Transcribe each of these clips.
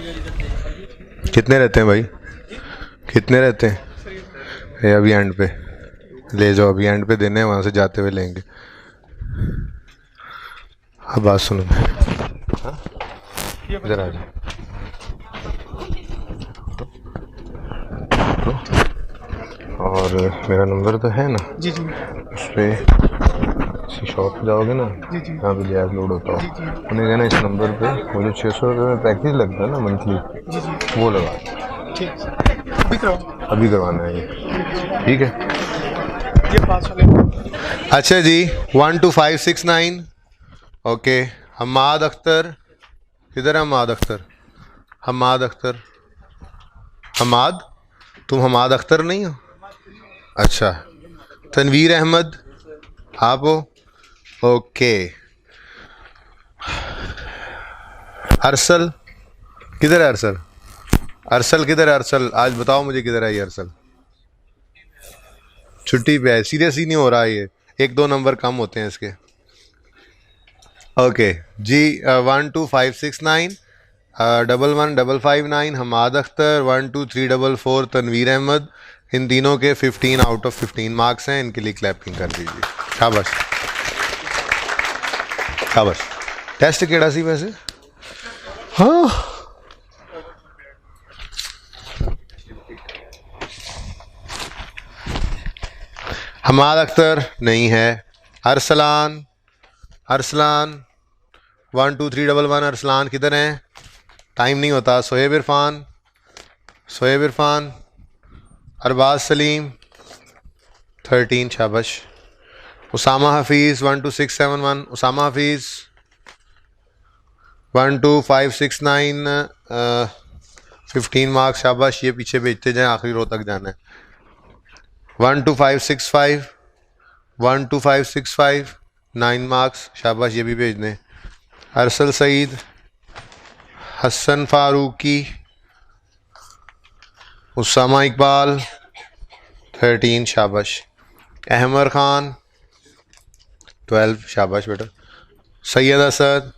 कितने रहते हैं भाई, कितने रहते हैं? ये अभी एंड पे ले जाओ, अभी एंड पे देने हैं, वहाँ से जाते हुए लेंगे। अब बात सुनो, इधर आ जाओ। और मेरा नंबर तो है ना जी जी उस पर, किसी शॉप पे जाओगे ना जहाँ पे गैस लोड होता हो, उन्हें कहना इस नंबर पे वो जो 600 रुपये में पैकेज लगता है ना मंथली, वो लगा। ठीक, अभी कराओ, अभी करवाना है ये, ठीक है? ये 5 वाले। अच्छा जी, 12569। ओके, हमाद अख्तर, किधर है हमाद अख्तर? हमाद अख्तर, हमाद, तुम हमाद अख्तर नहीं हो? अच्छा, तनवीर अहमद आप हो? ओके, अरसल, किधर है अरसल? अरसल किधर है अरसल? आज बताओ मुझे किधर है ये अरसल? छुट्टी पे है, सीरियस ही नहीं हो रहा ये, 1-2 नंबर कम होते हैं इसके। ओके जी, 12569, 11559 हमाद अख्तर, 12344 तनवीर अहमद। इन तीनों के 15 आउट ऑफ 15 मार्क्स हैं, इनके लिए क्लैपिंग कर दीजिए। शाबाश शाबाश। टेस्ट केड़ा सी वैसे? हाँ, हमाद अख्तर नहीं है। अरसलान, अरसलान 12311 अरसलान किधर हैं? टाइम नहीं होता। सोहेब इरफान, सोहेब इरफान, अरबाज सलीम 13, शाबाश। उसामा हफीज़ 12671, उसामा हफीज़ 12569, 15 मार्क्स, शाबाश। ये पीछे भेजते जाएं, आखिरी रो तक जाना है। 12565, 12565 9 मार्क्स, शाबाश, ये भी भेज दें। अरसल सईद, हसन फारूकी, उसामा इकबाल 13, शाबाश। अहमर खान 12, शाबाश बेटा। सैयद असद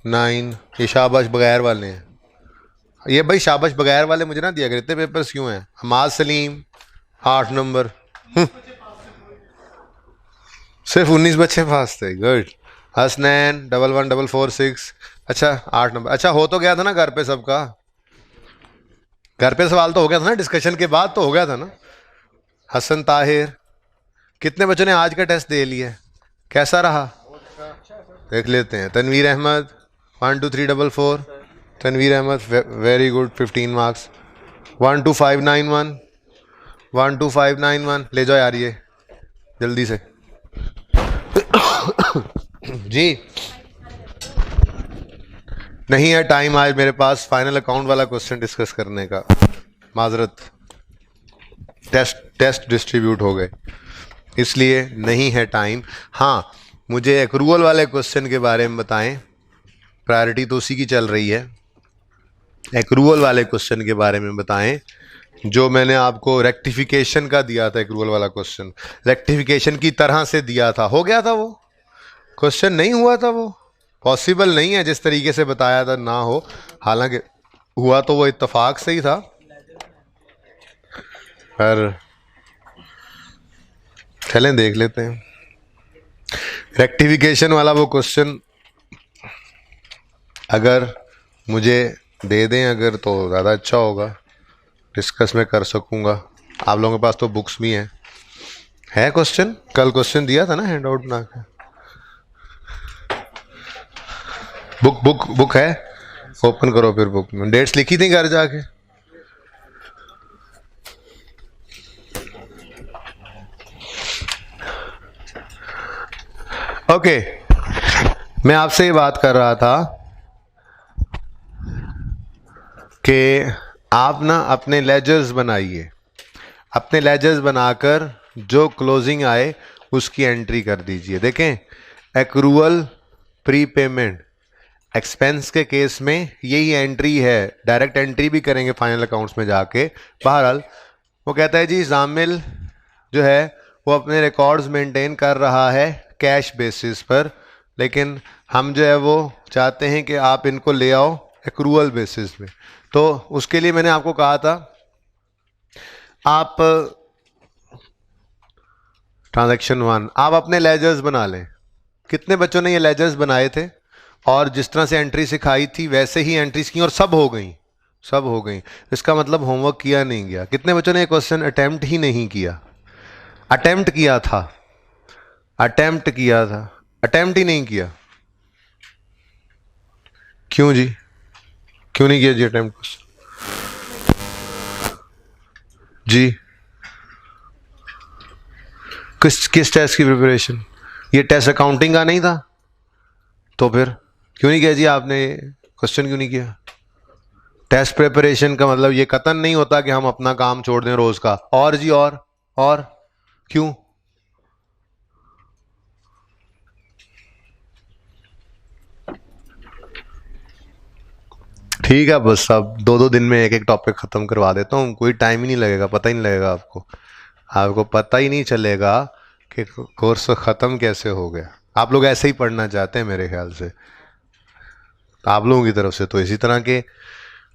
9, ये शाबाश बगैर वाले हैं। ये भाई शाबाश बगैर वाले मुझे ना दिया कर, इतने पेपर्स क्यों हैं? हमाद सलीम 8 नंबर, सिर्फ 19 बच्चे पास थे, गुड। हसनैन 11446, अच्छा 8 नंबर। अच्छा, हो तो गया था ना घर पे सबका? घर पे सवाल तो हो गया था ना, डिस्कशन के बाद तो हो गया था ना? हसन ताहिर, कितने बच्चों ने आज का टेस्ट दे लिया? कैसा रहा देख लेते हैं। Tanveer Ahmed 12344, Tanveer Ahmed very good, 15 marks. 12591, 12591 ले जाओ यार ये जल्दी से जी। नहीं है टाइम आज मेरे पास फाइनल अकाउंट वाला क्वेश्चन डिस्कस करने का, माजरत, टेस्ट डिस्ट्रीब्यूट हो गए इसलिए नहीं है टाइम। हाँ, मुझे एक्रूअल वाले क्वेश्चन के बारे में बताएं, प्रायोरिटी तो उसी की चल रही है। एक्रूअल वाले क्वेश्चन के बारे में बताएं जो मैंने आपको रेक्टिफिकेशन का दिया था। एक्रूअल वाला क्वेश्चन रेक्टिफिकेशन की तरह से दिया था, हो गया था वो क्वेश्चन, नहीं हुआ था वो? पॉसिबल नहीं है जिस तरीके से बताया था ना हो, हालांकि हुआ तो वो इत्तेफाक से ही था। पर चलें देख लेते हैं रेक्टिफिकेशन वाला वो क्वेश्चन, अगर मुझे दे दें अगर तो ज़्यादा अच्छा होगा, डिस्कस मैं कर सकूँगा। आप लोगों के पास तो बुक्स भी हैं, है क्वेश्चन? कल क्वेश्चन दिया था ना हैंड आउट बना के। बुक है, ओपन करो फिर। बुक में डेट्स लिखी थी घर जाके? ओके, मैं आपसे ये बात कर रहा था कि आप ना अपने लेजर्स बनाइए, अपने लेजर्स बनाकर जो क्लोजिंग आए उसकी एंट्री कर दीजिए। देखें, एक्रूअल, प्री पेमेंट, एक्सपेंस के केस में यही एंट्री है, डायरेक्ट एंट्री भी करेंगे फाइनल अकाउंट्स में जाके। बहरहाल वो कहता है जी जामिल जो है वो अपने रिकॉर्ड्स मेंटेन कर रहा है कैश बेसिस पर, लेकिन हम जो है वो चाहते हैं कि आप इनको ले आओ एक्रूअल बेसिस पे। तो उसके लिए मैंने आपको कहा था आप ट्रांजैक्शन 1 आप अपने लेजर्स बना लें। कितने बच्चों ने ये लेजर्स बनाए थे और जिस तरह से एंट्री सिखाई थी वैसे ही एंट्रीज की और सब हो गई, सब हो गई। इसका मतलब होमवर्क किया नहीं गया। कितने बच्चों ने ये क्वेश्चन अटेम्प्ट ही नहीं किया? अटेम्प्ट किया था, अटेम्प्ट किया था, अटेम्प्ट ही नहीं किया। क्यों जी, क्यों नहीं किया जी अटेम्प्ट? जी किस टेस्ट की प्रिपरेशन? ये टेस्ट अकाउंटिंग का नहीं था, तो फिर क्यों नहीं किया जी आपने? क्वेश्चन क्यों नहीं किया? टेस्ट प्रिपरेशन का मतलब ये कतन नहीं होता कि हम अपना काम छोड़ दें रोज का। और जी और क्यों? ठीक है, बस अब 2-2 दिन में एक एक टॉपिक खत्म करवा देता हूँ, कोई टाइम ही नहीं लगेगा, पता ही नहीं लगेगा आपको, आपको पता ही नहीं चलेगा कि कोर्स ख़त्म कैसे हो गया। आप लोग ऐसे ही पढ़ना चाहते हैं मेरे ख्याल से, आप लोगों की तरफ से तो इसी तरह के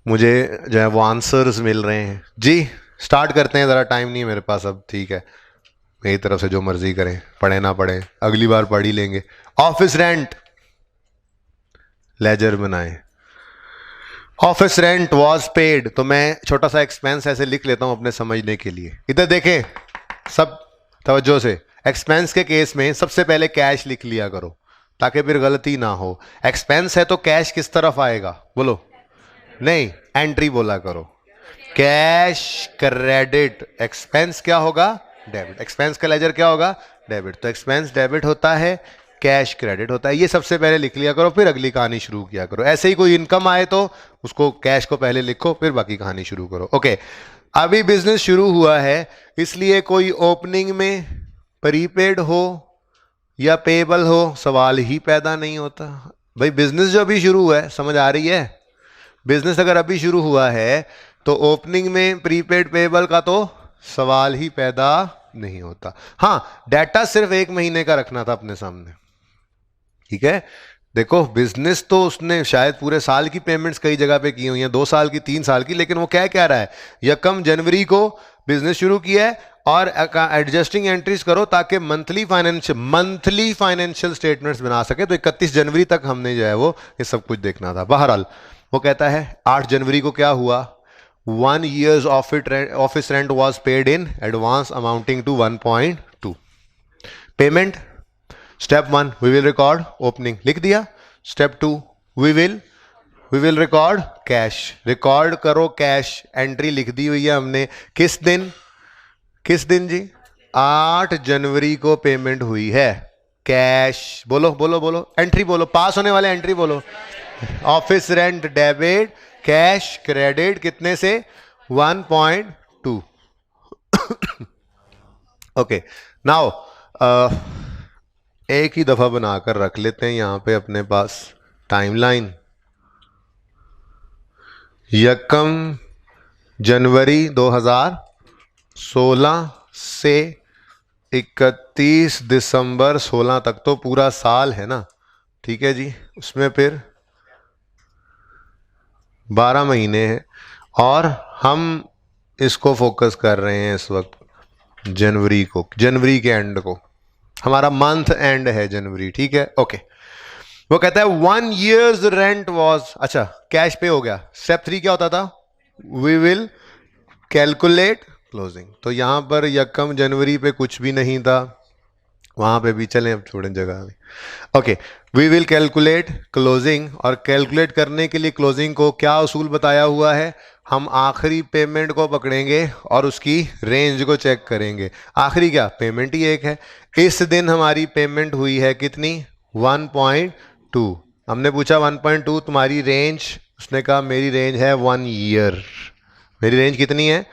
मुझे जो है वो आंसर्स मिल रहे हैं। जी स्टार्ट करते हैं, ज़रा टाइम नहीं है मेरे पास अब। ठीक है, मेरी तरफ से जो मर्जी करें, पढ़े ना पढ़े अगली बार पढ़ ही लेंगे। ऑफिस रेंट लेजर बनाएं। ऑफिस रेंट वॉज पेड, तो मैं छोटा सा एक्सपेंस ऐसे लिख लेता हूं अपने समझने के लिए। इधर देखें सब तवज्जो से, एक्सपेंस के केस में सबसे पहले कैश लिख लिया करो ताकि फिर गलती ना हो। एक्सपेंस है तो कैश किस तरफ आएगा बोलो? नहीं, एंट्री बोला करो। कैश क्रेडिट, एक्सपेंस क्या होगा? डेबिट। एक्सपेंस का लेजर क्या होगा? डेबिट। तो एक्सपेंस डेबिट होता है, कैश क्रेडिट होता है। ये सबसे पहले लिख लिया करो, फिर अगली कहानी शुरू किया करो। ऐसे ही कोई इनकम आए तो उसको कैश को पहले लिखो, फिर बाकी कहानी शुरू करो। ओके, अभी बिजनेस शुरू हुआ है, इसलिए कोई ओपनिंग में प्रीपेड हो या पेबल हो सवाल ही पैदा नहीं होता। भाई बिजनेस जो अभी शुरू हुआ है, समझ आ रही है? बिजनेस अगर अभी शुरू हुआ है तो ओपनिंग में प्रीपेड पेबल का तो सवाल ही पैदा नहीं होता। हाँ, डाटा सिर्फ 1 महीने का रखना था अपने सामने, ठीक है? देखो बिजनेस तो उसने शायद पूरे साल की पेमेंट्स कई जगह पे की हुई हैं, 2 साल की, 3 साल की, लेकिन वो क्या रहा है, यकम जनवरी को बिजनेस शुरू किया है और एडजस्टिंग एंट्रीज करो ताकि मंथली फाइनेंशियल स्टेटमेंट्स बना सके। तो 31 जनवरी तक हमने जो है वो ये सब कुछ देखना था। बहरहाल वो कहता है 8 जनवरी को क्या हुआ? 1 year's office rent was paid in advance amounting to 1.2. Payment step 1 we will record opening, लिख दिया। Step 2 we will record cash, record करो कैश, एंट्री लिख दी हुई है हमने। किस दिन जी? 8 जनवरी को पेमेंट हुई है। कैश बोलो बोलो बोलो, एंट्री बोलो, पास होने वाले एंट्री बोलो। Office rent debit, cash credit, कितने से? 1.2। ओके, नाउ एक ही दफा बनाकर रख लेते हैं यहां पे अपने पास टाइमलाइन। यकम जनवरी 2016 से 31 दिसंबर 16 तक तो पूरा साल है ना, ठीक है जी? उसमें फिर 12 महीने हैं और हम इसको फोकस कर रहे हैं इस वक्त जनवरी को, जनवरी के एंड को। हमारा मंथ एंड है जनवरी, ठीक है? ओके, वो कहता है 1 year's रेंट वॉज, अच्छा कैश पे हो गया। स्टेप 3 क्या होता था? We will calculate closing. तो यहां पर यकम जनवरी पे कुछ भी नहीं था, वहां पे भी चलें, अब छोड़ें जगह में। Okay, we will calculate closing, और कैलकुलेट करने के लिए क्लोजिंग को क्या उसूल बताया हुआ है? हम आखिरी पेमेंट को पकड़ेंगे और उसकी रेंज को चेक करेंगे। आखिरी क्या? पेमेंट ही एक है। इस दिन हमारी पेमेंट हुई है कितनी? 1.2। हमने पूछा 1.2 तुम्हारी रेंज, उसने कहा मेरी रेंज है 1 year। मेरी रेंज कितनी है?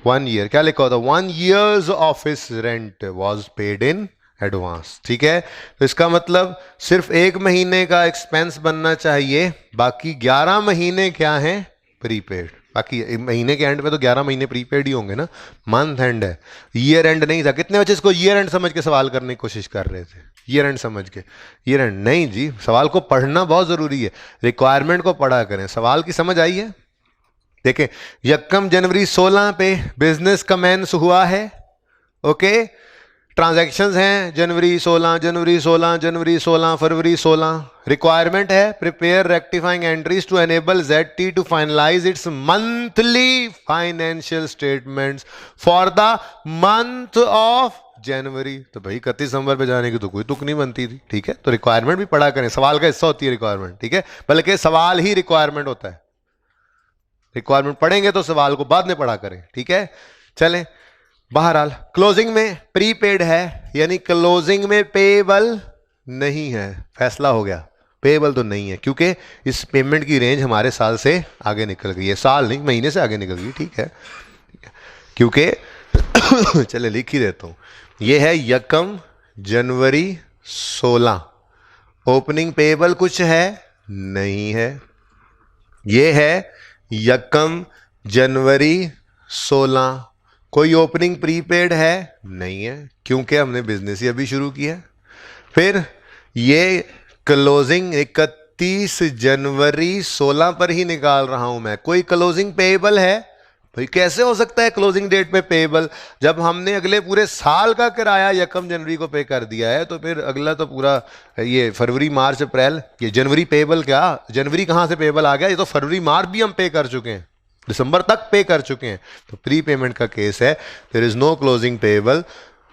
1 year। क्या लिखा होता? 1 year's office rent was paid in advance, ठीक है? तो इसका मतलब सिर्फ 1 महीने का एक्सपेंस बनना चाहिए, बाकी 11 महीने क्या हैं? प्रीपेड। बाकी महीने के एंड में तो 11 महीने प्रीपेड ही होंगे ना, मंथ एंड है, ईयर एंड नहीं था। कितने बच्चे इसको ईयर एंड समझ के सवाल करने की कोशिश कर रहे थे, ईयर एंड समझ के। ईयर एंड नहीं जी, सवाल को पढ़ना बहुत ज़रूरी है, रिक्वायरमेंट को पढ़ा करें। सवाल की समझ आई है? देखें, यकम जनवरी 16 पे बिजनेस कमेंस हुआ है, ओके। ट्रांजैक्शंस हैं जनवरी 16, जनवरी 16, जनवरी 16, फरवरी 16। रिक्वायरमेंट है prepare rectifying entries to enable ZT to finalize its monthly financial statements for the month of January. तो भाई 31 दिसंबर पे जाने की तो कोई तुक नहीं बनती थी, ठीक है। तो रिक्वायरमेंट भी पढ़ा करें, सवाल का हिस्सा होती है रिक्वायरमेंट, ठीक है। बल्कि सवाल ही रिक्वायरमेंट होता है, रिक्वायरमेंट पढ़ेंगे तो सवाल को बाद में पढ़ा करें, ठीक है। चलें, बहरहाल क्लोजिंग में प्रीपेड है, यानी क्लोजिंग में पेएबल नहीं है, फैसला हो गया, पेएबल तो नहीं है, क्योंकि इस पेमेंट की रेंज हमारे साल से आगे निकल गई है, साल नहीं महीने से आगे निकल गई, ठीक है। क्योंकि चले लिख ही देता हूं, ये है यकम जनवरी 16, ओपनिंग पेएबल कुछ है नहीं है। ये है यकम जनवरी 16, कोई ओपनिंग प्रीपेड है नहीं है, क्योंकि हमने बिजनेस ही अभी शुरू किया। फिर ये क्लोजिंग 31 जनवरी 16 पर ही निकाल रहा हूं मैं, कोई क्लोजिंग पेएबल है? भाई कैसे हो सकता है क्लोजिंग डेट पे पेएबल, जब हमने अगले पूरे साल का किराया यकम जनवरी को पे कर दिया है, तो फिर अगला तो पूरा ये फरवरी मार्च अप्रैल, ये जनवरी पेएबल क्या, जनवरी कहाँ से पेएबल आ गया, ये तो फरवरी मार्च भी हम पे कर चुके हैं, दिसंबर तक पे कर चुके हैं। तो प्री पेमेंट का केस है, there is no closing payable,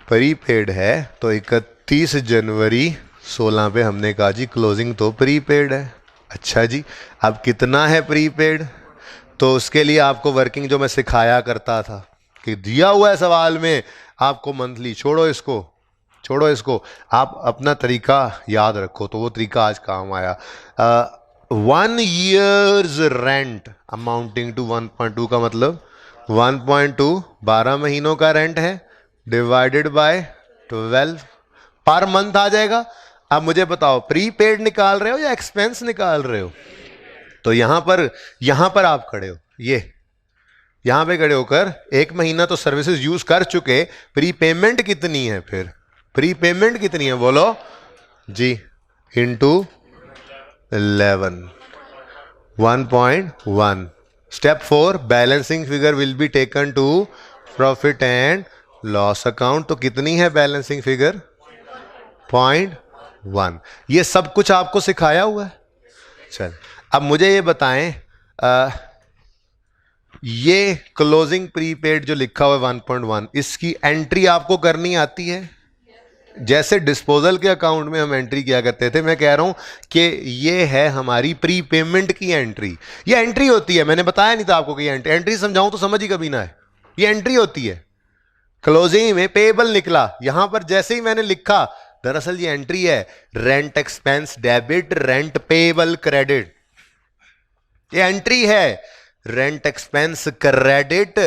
prepaid है। तो 31 जनवरी 16 पे हमने कहा जी क्लोजिंग तो प्रीपेड है। अच्छा जी, अब कितना है प्रीपेड, तो उसके लिए आपको वर्किंग जो मैं सिखाया करता था कि दिया हुआ है सवाल में आपको मंथली, छोड़ो इसको, आप अपना तरीका याद रखो, तो वो तरीका आज काम आया। 1 year's रेंट अमाउंटिंग टू 1.2 का मतलब 1.2 12 महीनों का रेंट है, डिवाइडेड बाय 12 पर मंथ आ जाएगा। अब मुझे बताओ प्रीपेड निकाल रहे हो या एक्सपेंस निकाल रहे हो? तो यहां पर आप खड़े हो, ये यहां पे खड़े होकर एक महीना तो सर्विसेज यूज कर चुके, प्रीपेमेंट कितनी है, फिर प्रीपेमेंट कितनी है बोलो जी, into 11, 1.1। Step 4, balancing figure will be taken to profit and loss account. तो कितनी है बैलेंसिंग फिगर? 0.1। ये सब कुछ आपको सिखाया हुआ है। चल अब मुझे ये बताएं, ये क्लोजिंग प्रीपेड जो लिखा हुआ है 1.1, इसकी एंट्री आपको करनी आती है? जैसे डिस्पोजल के अकाउंट में हम एंट्री किया करते थे, मैं कह रहा हूं कि ये है हमारी प्री पेमेंट की एंट्री। ये एंट्री होती है, मैंने बताया नहीं था आपको कि एंट्री समझाऊं तो समझ ही कभी ना है, ये एंट्री होती है। क्लोजिंग में पेएबल निकला, यहां पर जैसे ही मैंने लिखा, दरअसल ये एंट्री है, rent expense debit, rent payable credit, ये एंट्री है, रेंट एक्सपेंस क्रेडिट,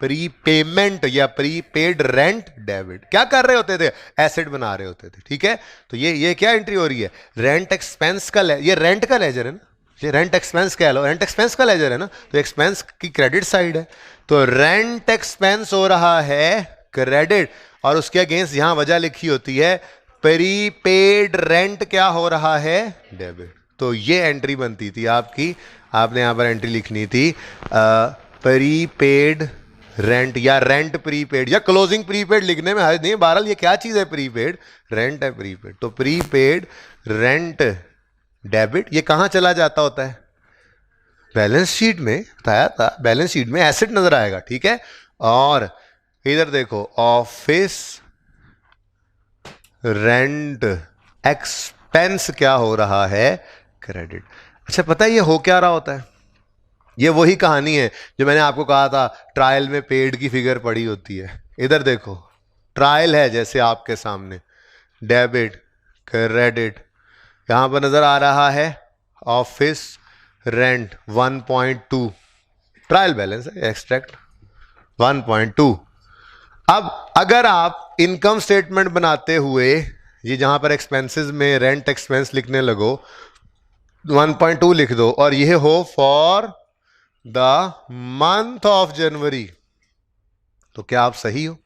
प्रीपेमेंट या प्रीपेड रेंट डेबिट। क्या कर रहे होते थे? एसेट बना रहे होते थे, ठीक है। तो ये क्या एंट्री हो रही है? रेंट एक्सपेंस का, ये रेंट का लेजर है ना, ये रेंट एक्सपेंस कह लो, रेंट एक्सपेंस का लेजर है ना, तो एक्सपेंस की क्रेडिट साइड है, तो रेंट एक्सपेंस हो रहा है क्रेडिट, और उसके अगेंस्ट यहां वजह लिखी होती है प्रीपेड रेंट क्या हो रहा है? डेबिट। तो ये एंट्री बनती थी आपकी, आपने यहां पर एंट्री लिखनी थी प्रीपेड रेंट या रेंट प्रीपेड या क्लोजिंग प्रीपेड लिखने में हर्ज नहीं। बहरहाल ये क्या चीज है? प्रीपेड रेंट है, प्रीपेड। तो प्रीपेड रेंट डेबिट ये कहां चला जाता होता है? बैलेंस शीट में बताया था, बैलेंस शीट में एसेट नजर आएगा, ठीक है। और इधर देखो, ऑफिस रेंट एक्सपेंस क्या हो रहा है? क्रेडिट। अच्छा, पता है ये हो क्या रहा होता है? ये वही कहानी है जो मैंने आपको कहा था, ट्रायल में पेड की फिगर पड़ी होती है। इधर देखो, ट्रायल है जैसे आपके सामने, डेबिट क्रेडिट, यहां पर नजर आ रहा है ऑफिस रेंट 1.2, ट्रायल बैलेंस है, एक्सट्रैक्ट 1.2। अब अगर आप इनकम स्टेटमेंट बनाते हुए ये जहां पर एक्सपेंसेस में रेंट एक्सपेंस लिखने लगो, 1.2 लिख दो, और यह हो for the month of January. तो क्या आप सही हो?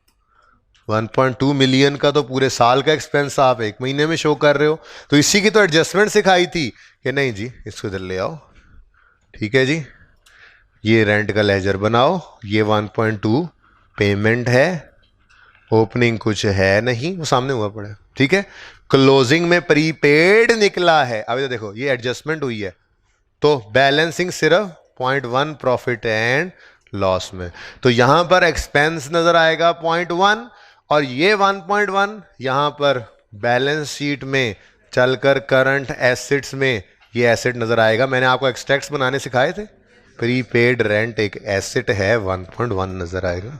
1.2 मिलियन का तो पूरे साल का एक्सपेंस आप एक महीने में शो कर रहे हो। तो इसी की तो एडजस्टमेंट सिखाई थी कि नहीं जी इसको इधर ले आओ, ठीक है जी, ये रेंट का लेजर बनाओ, ये 1.2 पेमेंट है, ओपनिंग कुछ है नहीं, वो सामने हुआ पड़ा है, ठीक है। क्लोजिंग में प्रीपेड निकला है। अभी तो देखो ये एडजस्टमेंट हुई है, तो बैलेंसिंग सिर्फ 0.1 प्रॉफिट एंड लॉस में। तो यहां पर एक्सपेंस नजर आएगा 0.1 और ये 1.1 यहां पर बैलेंस शीट में चलकर करंट एसेट्स में ये एसेट नजर आएगा। मैंने आपको एक्सट्रैक्ट्स बनाने सिखाए थे। प्रीपेड रेंट एक एसेट है, 1.1 नजर आएगा।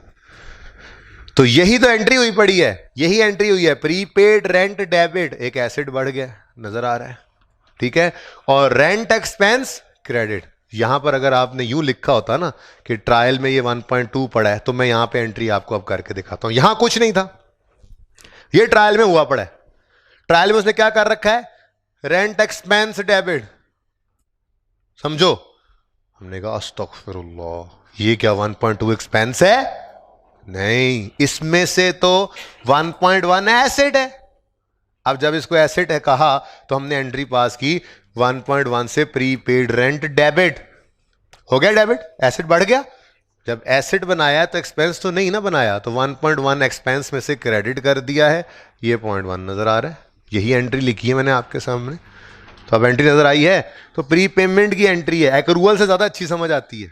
तो यही तो एंट्री हुई पड़ी है, यही एंट्री हुई है। प्रीपेड रेंट डेबिट एक एसेट बढ़ गया नजर आ रहा है, ठीक है। और रेंट एक्सपेंस क्रेडिट, यहां पर अगर आपने यूं लिखा होता ना कि ट्रायल में ये 1.2 पड़ा है, तो मैं यहां पे एंट्री आपको अब करके दिखाता हूं। यहां कुछ नहीं था, ये ट्रायल में हुआ पड़ा है। ट्रायल में उसने क्या कर रखा है? Rent expense debit. समझो, हमने कहा अस्तगफिरुल्लाह, ये क्या 1.2 एक्सपेंस है? नहीं, इसमें से तो 1.1 एसेट है। अब जब इसको एसेट है कहा तो हमने एंट्री पास की 1.1 से प्रीपेड रेंट डेबिट हो गया, डेबिट एसेट बढ़ गया। जब एसेट बनाया तो एक्सपेंस तो नहीं ना बनाया, तो 1.1 एक्सपेंस में से क्रेडिट कर दिया है, ये 0.1 नजर आ रहा है। यही एंट्री लिखी है मैंने आपके सामने। तो अब एंट्री नजर आई है, तो प्री पेमेंट की एंट्री है। एक्रूअल से ज्यादा अच्छी समझ आती है।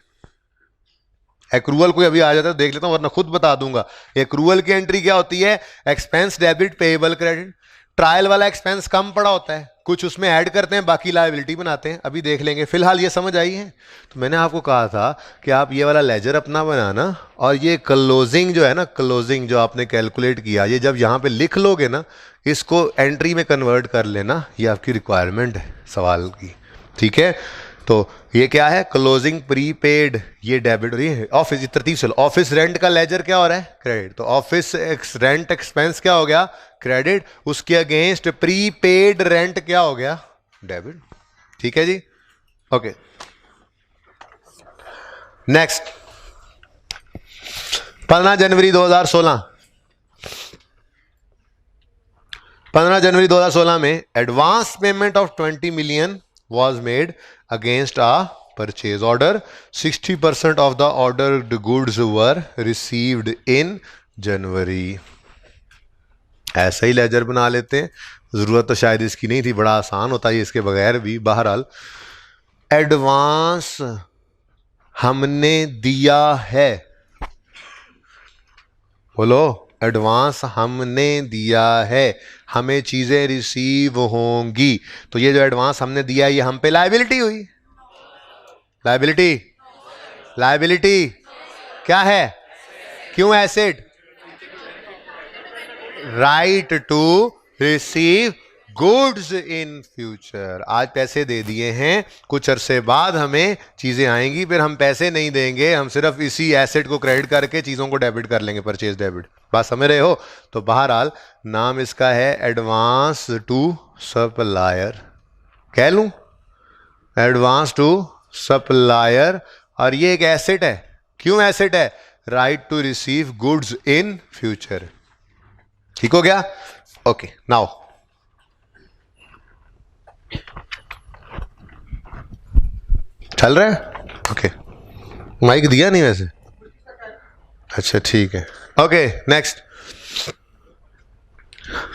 एक्रूअल कोई अभी आ जाता है तो देख लेता हूं, वरना खुद बता दूंगा। एक्रूअल की एंट्री क्या होती है? Expense debit payable credit. Trial वाला एक्सपेंस कम पड़ा होता है, कुछ उसमें ऐड करते हैं, बाकी लायबिलिटी बनाते हैं, अभी देख लेंगे। फिलहाल ये समझ आई है। तो मैंने आपको कहा था कि आप ये वाला लेजर अपना बनाना, और ये क्लोजिंग जो है ना, क्लोजिंग जो आपने कैलकुलेट किया, ये जब यहाँ पे लिख लोगे ना, इसको एंट्री में कन्वर्ट कर लेना। ये आपकी रिक्वायरमेंट है सवाल की, ठीक है। तो ये क्या है? क्लोजिंग प्रीपेड, ये डेबिट। और ये ऑफिस, तरतीब से ऑफिस रेंट का लेजर क्या हो रहा है? क्रेडिट। तो ऑफिस रेंट एक्सपेंस क्या हो गया? क्रेडिट। उसके अगेंस्ट प्रीपेड रेंट क्या हो गया? डेबिट, ठीक है जी, ओके। नेक्स्ट, 15 जनवरी 2016, 15 जनवरी 2016 में advance payment of 20 million was made against a purchase order. 60% of the ordered goods were received in January. ऐसा ही लेजर बना लेते हैं, जरूरत तो शायद इसकी नहीं थी, बड़ा आसान होता है इसके बगैर भी। बहरहाल एडवांस हमने दिया है, बोलो, एडवांस हमने दिया है, हमें चीजें रिसीव होंगी। तो ये जो एडवांस हमने दिया है, ये हम पे लायबिलिटी हुई। लायबिलिटी, लायबिलिटी क्या है? क्यों asset? Right to receive goods in future. आज पैसे दे दिए हैं, कुछ अरसे बाद हमें चीजें आएंगी, फिर हम पैसे नहीं देंगे, हम सिर्फ इसी एसेट को क्रेडिट करके चीजों को डेबिट कर लेंगे, परचेज डेबिट। बात समझ रहे हो? तो बहरहाल नाम इसका है एडवांस टू सप्लायर। कह लूं एडवांस टू सप्लायर, और ये एक एसेट है। क्यों एसेट है? Right to receive goods in future. ठीक हो गया? ओके, नाउ चल रहा है? ओके, माइक दिया नहीं वैसे? अच्छा ठीक है, okay. Next,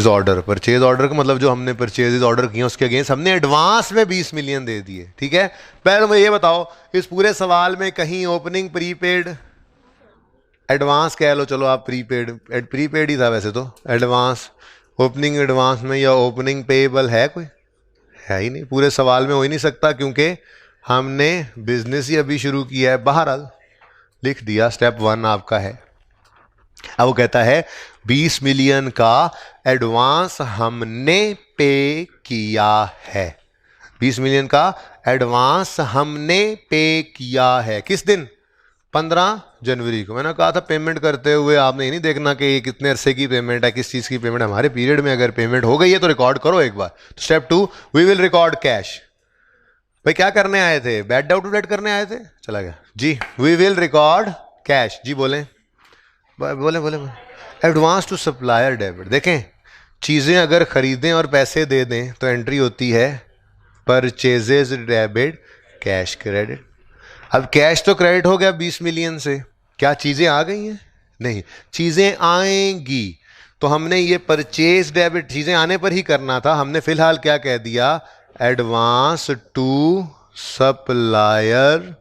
order, purchase order का मतलब जो हमने परचेज ऑर्डर किए उसके अगेंस्ट हमने एडवांस में 20 मिलियन दे दिए, ठीक है। पहले मुझे ये बताओ, इस पूरे सवाल में कहीं ओपनिंग प्रीपेड, एडवांस कह लो, चलो आप प्रीपेड, प्रीपेड ही था वैसे तो, एडवांस, ओपनिंग एडवांस में या ओपनिंग पेएबल है? कोई है ही नहीं, पूरे सवाल में हो ही नहीं सकता, क्योंकि हमने बिजनेस ही अभी शुरू किया है। बहरहाल लिख दिया, स्टेप 1 आपका है। अब वो कहता है 20 मिलियन का एडवांस हमने पे किया है। 20 मिलियन का एडवांस हमने पे किया है। किस दिन? 15 जनवरी को। मैंने कहा था पेमेंट करते हुए आपने ये नहीं देखना कि ये कितने अरसे की पेमेंट है, किस चीज़ की पेमेंट है। हमारे पीरियड में अगर पेमेंट हो गई है तो रिकॉर्ड करो एक बार। तो step 2, we will record cash. भाई क्या करने आए थे? बैड आउट डेट करने आए थे, चला गया जी। वी विल रिकॉर्ड कैश, जी बोले बोले बोले एडवांस टू सप्लायर डेबिट। देखें, चीज़ें अगर खरीदें और पैसे दे दें तो एंट्री होती है परचेजेज डेबिट कैश क्रेडिट। अब कैश तो क्रेडिट हो गया 20 मिलियन से, क्या चीज़ें आ गई हैं? नहीं, चीज़ें आएंगी। तो हमने ये परचेज डेबिट चीज़ें आने पर ही करना था। हमने फिलहाल क्या कह दिया? Advance to supplier.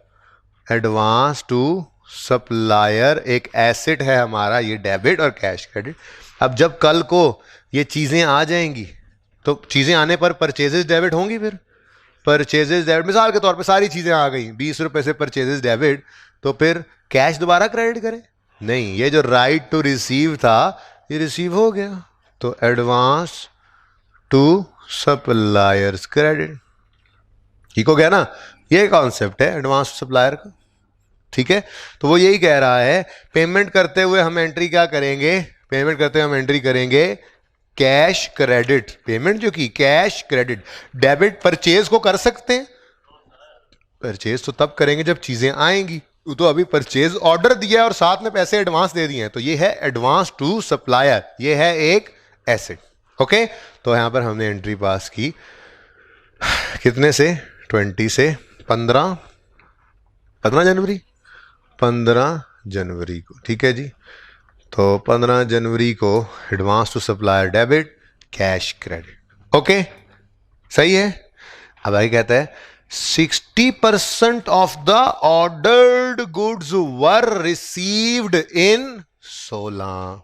Advance to supplier एक एसेट है हमारा, ये डेबिट और कैश क्रेडिट। अब जब कल को ये चीज़ें आ जाएंगी तो चीज़ें आने पर परचेजेज डेबिट होंगी। फिर परचेजेज डेबिट, मिसाल के तौर पे सारी चीज़ें आ गई 20 रुपए से परचेजेज डेबिट, तो फिर कैश दोबारा क्रेडिट करें? नहीं, ये जो राइट टू रिसीव था ये रिसीव हो गया, तो एडवांस टू सप्लायर्स क्रेडिट। ठीक हो गया ना? ये कॉन्सेप्ट है एडवांस टू सप्लायर का। ठीक है, तो वो यही कह रहा है पेमेंट करते हुए हम एंट्री क्या करेंगे? पेमेंट करते हुए हम एंट्री करेंगे कैश क्रेडिट। पेमेंट जो की कैश क्रेडिट। डेबिट परचेज को कर सकते हैं, परचेज तो तब करेंगे जब चीजें आएंगी। तो अभी परचेज ऑर्डर दिया है और साथ में पैसे एडवांस दे दिए हैं, तो ये है एडवांस टू सप्लायर, ये है एक एसेट। ओके, तो यहां पर हमने एंट्री पास की कितने से? 20 से 15 जनवरी, 15 जनवरी को। ठीक है जी, तो 15 जनवरी को advance to supplier debit cash credit. Okay, सही है। अब आगे कहता है 60% of the ordered goods were received in 16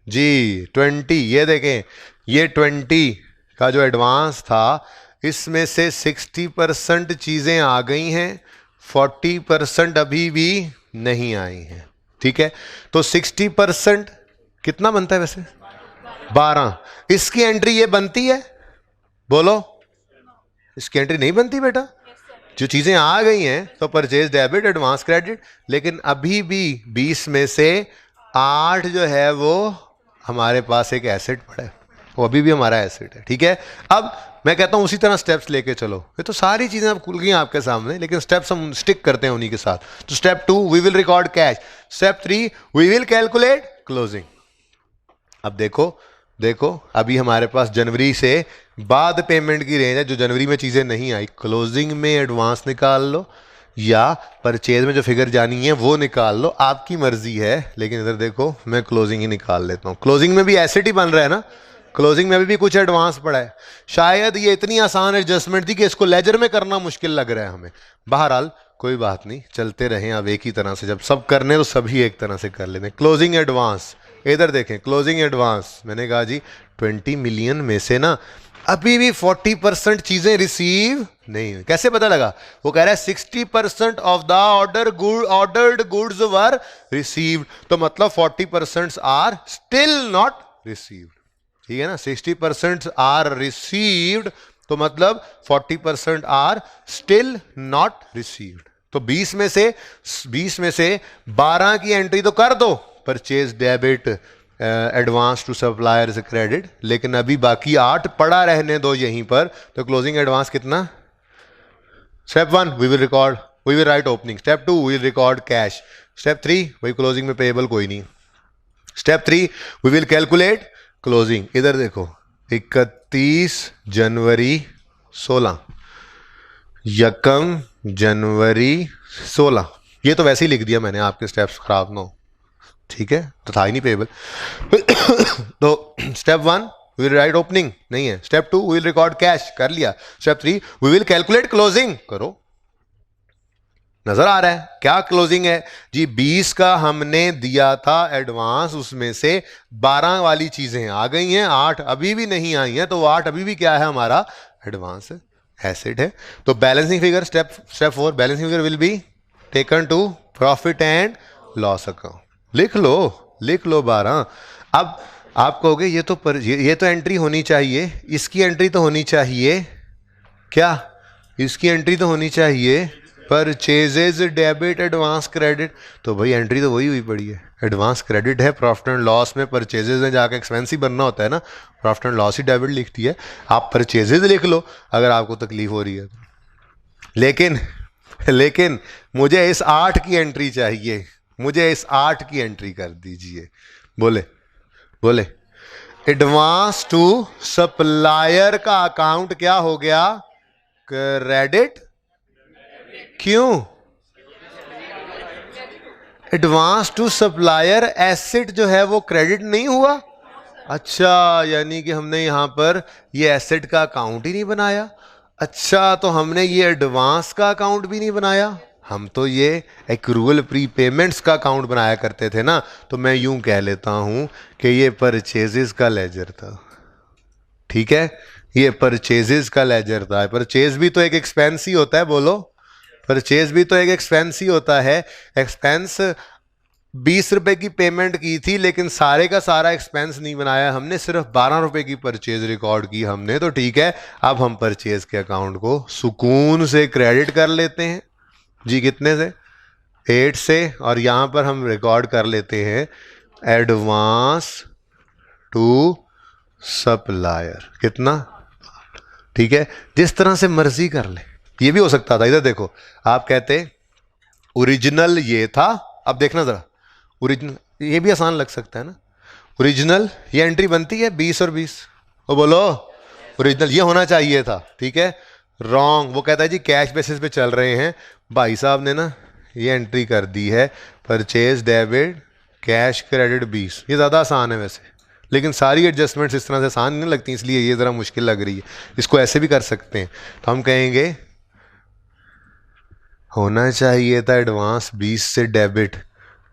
जी 20। ये देखें, ये 20 का जो एडवांस था इसमें से 60% चीजें आ गई हैं, 40% अभी भी नहीं आई हैं। ठीक है, तो 60% कितना बनता है वैसे? 12। इसकी एंट्री ये बनती है? बोलो, इसकी एंट्री नहीं बनती बेटा। जो चीजें आ गई हैं तो परचेज डेबिट एडवांस क्रेडिट, लेकिन अभी भी 20 में से 8 जो है वो हमारे पास एक एसेट पड़ा है, वो अभी भी हमारा एसेट है। ठीक है, अब मैं कहता हूं उसी तरह स्टेप्स लेके चलो। ये तो सारी चीजें अब खुल गई आपके सामने, लेकिन स्टेप्स हम स्टिक करते हैं उन्हीं के साथ। तो step 2 we will record cash, step 3 we will calculate closing. अब देखो अभी हमारे पास जनवरी से बाद पेमेंट की रेंज है। जो जनवरी में चीजें नहीं आई, क्लोजिंग में एडवांस निकाल लो या परचेज में जो फिगर जानी है वो निकाल लो, आपकी मर्जी है। लेकिन इधर देखो, मैं क्लोजिंग ही निकाल लेता हूं। क्लोजिंग में भी एसेट ही बन रहा है ना, क्लोजिंग में भी कुछ एडवांस पड़ा है। शायद ये इतनी आसान एडजस्टमेंट थी कि इसको लेजर में करना मुश्किल लग रहा है हमें। बहरहाल कोई बात नहीं, चलते रहें अब एक ही तरह से। जब सब करने तो सभी एक तरह से कर लेते हैं। क्लोजिंग एडवांस, इधर देखें, क्लोजिंग एडवांस मैंने कहा जी 20 मिलियन में से ना अभी भी 40% चीजें रिसीव नहीं हुई। कैसे पता लगा? वो कह रहा है 60% of the ordered goods were received, तो मतलब 40% आर स्टिल नॉट रिसीव्ड। ठीक है ना, 60% आर रिसीव्ड तो मतलब 40% आर स्टिल नॉट रिसीव्ड। तो 20 में से 12 की एंट्री तो कर दो purchase debit advance to suppliers credit, लेकिन अभी बाकी 8 पड़ा रहने दो यहीं पर। तो क्लोजिंग एडवांस कितना? Step 1 we will write opening. Step 2 we will record cash. Step 3 वही क्लोजिंग में पेएबल कोई नहीं। Step 3 we will calculate closing. इधर देखो, 31 जनवरी 16, 1 जनवरी 16, ये तो वैसे ही लिख दिया मैंने, आपके स्टेप्स खराब ना हो। ठीक है, तो था ही नहीं पेएबल। तो step 1 we will write opening, नहीं है। Step 2 we will record cash, कर लिया। Step 3 we will calculate closing, करो। नजर आ रहा है क्या क्लोजिंग है जी? 20 का हमने दिया था एडवांस, उसमें से 12 वाली चीजें आ गई हैं, 8 अभी भी नहीं आई हैं, तो वो 8 अभी भी क्या है? हमारा एडवांस एसेट है। तो balancing figure step 4 balancing figure will be taken to profit and loss account. लिख लो 12। अब आप कहोगे ये तो एंट्री होनी चाहिए, इसकी एंट्री तो होनी चाहिए क्या? इसकी एंट्री तो होनी चाहिए परचेजेज डेबिट एडवांस क्रेडिट। तो भाई एंट्री तो वही हुई पड़ी है, एडवांस क्रेडिट है। प्रॉफिट एंड लॉस में परचेजेज में जाकर एक्सपेंस ही बनना होता है ना, profit and loss he debit लिखती है। आप परचेजेज लिख लो अगर आपको तकलीफ हो रही है। लेकिन लेकिन मुझे इस 8 की एंट्री चाहिए, मुझे इस 8 की एंट्री कर दीजिए। बोले बोले एडवांस टू सप्लायर का अकाउंट क्या हो गया? क्रेडिट। क्यों? एडवांस टू सप्लायर एसेट जो है वो क्रेडिट नहीं हुआ। अच्छा, यानी कि हमने यहां पर ये एसेट का अकाउंट ही नहीं बनाया। अच्छा, तो हमने ये एडवांस का अकाउंट भी नहीं बनाया, हम तो ये एक्रूअल प्रीपेमेंट्स का अकाउंट बनाया करते थे ना। तो मैं यूं कह लेता हूं कि ये परचेजेस का लेजर था। ठीक है, ये परचेजेस का लेजर था। परचेज भी तो एक एक्सपेंस ही होता है, बोलो। परचेज भी तो एक एक्सपेंस ही होता है। एक्सपेंस 20 रुपए की पेमेंट की थी, लेकिन सारे का सारा एक्सपेंस नहीं बनाया हमने, सिर्फ 12 रुपए की परचेज रिकॉर्ड की हमने। तो ठीक है, अब हम परचेज के अकाउंट को सुकून से क्रेडिट कर लेते हैं जी। कितने से? 8 से। और यहां पर हम रिकॉर्ड कर लेते हैं एडवांस टू सप्लायर। कितना? ठीक है, जिस तरह से मर्जी कर ले। ये भी हो सकता था, इधर देखो, आप कहते ओरिजिनल ये था। अब देखना जरा, ओरिजिनल ये भी आसान लग सकता है ना। ओरिजिनल ये एंट्री बनती है 20 और 20। वो बोलो ओरिजिनल ये होना चाहिए था। ठीक है, रॉन्ग। वो कहता है जी कैश बेसिस पे चल रहे हैं। भाई साहब ने ना ये एंट्री कर दी है परचेज डेबिट कैश क्रेडिट 20। ये ज़्यादा आसान है वैसे, लेकिन सारी एडजस्टमेंट्स इस तरह से आसान नहीं लगती, इसलिए ये ज़रा मुश्किल लग रही है। इसको ऐसे भी कर सकते हैं। तो हम कहेंगे होना चाहिए था एडवांस 20 से डेबिट।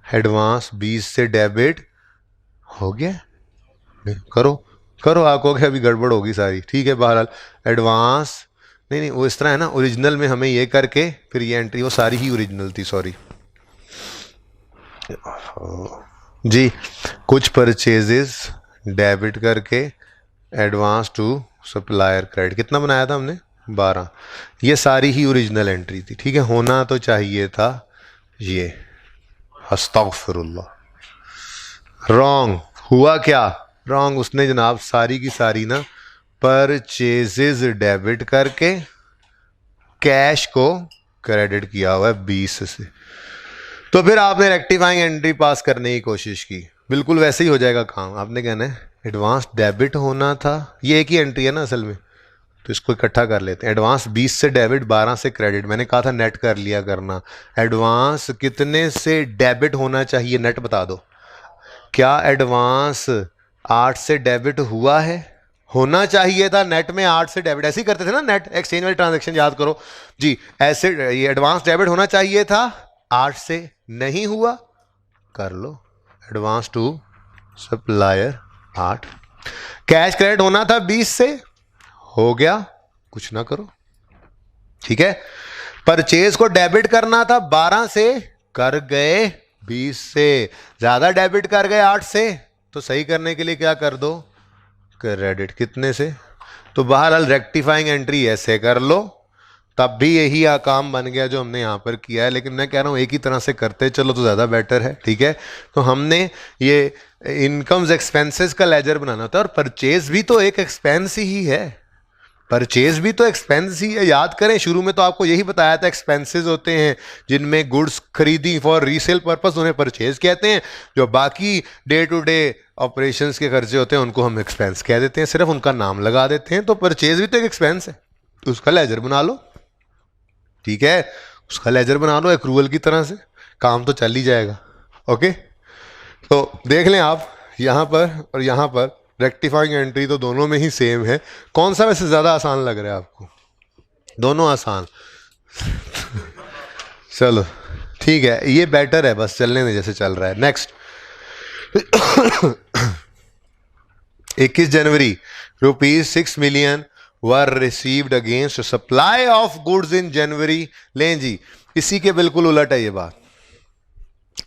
एडवांस 20 से डेबिट हो गया। करो करो, आप कहोगे अभी गड़बड़ होगी सारी। ठीक है, बहरहाल एडवांस नहीं नहीं, वो इस तरह है ना, ओरिजिनल में हमें ये करके फिर ये एंट्री, वो सारी ही ओरिजिनल थी, सॉरी जी। कुछ परचेजेस डेबिट करके एडवांस टू सप्लायर क्रेडिट। कितना बनाया था हमने? 12। ये सारी ही ओरिजिनल एंट्री थी। ठीक है, होना तो चाहिए था ये। अस्तगफिरुल्लाह। रॉन्ग। हुआ क्या? रॉन्ग। उसने जनाब सारी की सारी ना परचेजेस डेबिट करके कैश को क्रेडिट किया हुआ है 20 से। तो फिर आपने रेक्टिफाइंग एंट्री पास करने की कोशिश की, बिल्कुल वैसे ही हो जाएगा काम। आपने कहना है एडवांस डेबिट होना था, ये एक ही एंट्री है ना असल में, तो इसको इकट्ठा कर लेते हैं। एडवांस 20 से डेबिट, 12 से क्रेडिट। मैंने कहा था नेट कर लिया करना। एडवांस कितने से डेबिट होना चाहिए, नेट बता दो। क्या एडवांस 8 से डेबिट हुआ है? होना चाहिए था नेट में 8 से डेबिट। ऐसे ही करते थे ना नेट एक्सचेंज वाली ट्रांजेक्शन, याद करो जी। ऐसे ये एडवांस डेबिट होना चाहिए था 8 से, नहीं हुआ, कर लो advance to supplier 8। Cash credit होना था 20 से, हो गया, कुछ ना करो। ठीक है, परचेज को डेबिट करना था 12 से, कर गए 20 से। ज्यादा डेबिट कर गए 8 से, तो सही करने के लिए क्या कर दो? क्रेडिट। कितने से? तो बहरहाल रेक्टिफाइंग एंट्री ऐसे कर लो, तब भी यही काम बन गया जो हमने यहां पर किया है। लेकिन मैं कह रहा हूं एक ही तरह से करते चलो तो ज़्यादा बेटर है। ठीक है, तो हमने ये इनकम्स एक्सपेंसेस का लेजर बनाना होता है, और परचेज भी तो एक एक्सपेंस ही है। परचेज भी तो एक्सपेंस ही है। याद करें, शुरू में तो आपको यही बताया था एक्सपेंसेस होते हैं जिनमें गुड्स खरीदी फॉर रीसेल पर्पस, उन्हें परचेज कहते हैं। जो बाकी डे टू डे ऑपरेशंस के खर्चे होते हैं उनको हम एक्सपेंस कह देते हैं, सिर्फ उनका नाम लगा देते हैं। तो परचेज भी तो एक एक्सपेंस है, तो उसका लेजर बना लो। ठीक है, उसका लेजर बना लो एक्रूअल की तरह से, काम तो चल ही जाएगा। ओके, तो देख लें आप यहाँ पर और यहाँ पर रेक्टिफाइंग एंट्री तो दोनों में ही सेम है। कौन सा वैसे ज़्यादा आसान लग रहा है आपको? दोनों आसान। चलो ठीक है, ये बेटर है, बस चलने में जैसे चल रहा है। Next 21 January ₹6 million were received against supply of goods in January. लें जी, इसी के बिल्कुल उलट है ये बात।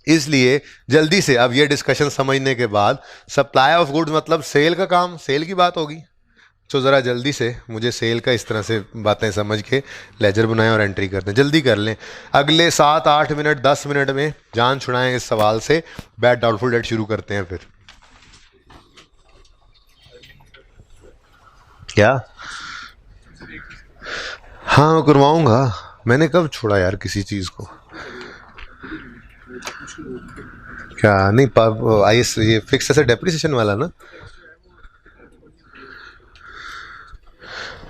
इसलिए जल्दी से अब ये डिस्कशन समझने के बाद, सप्लाई ऑफ गुड्स मतलब सेल का काम, सेल की बात होगी। तो ज़रा जल्दी से मुझे सेल का इस तरह से बातें समझ के लेजर बनाएं और एंट्री करते हैं। जल्दी कर लें, अगले 7, 8 मिनट, 10 मिनट में जान छुड़ाएं इस सवाल से। बैड डाउटफुल डेट शुरू करते हैं फिर। क्या? हाँ, करवाऊंगा, मैंने कब छोड़ा यार किसी चीज़ को? क्या नहीं आई ये फिक्स ऐसे डेप्रिसिएशन वाला ना?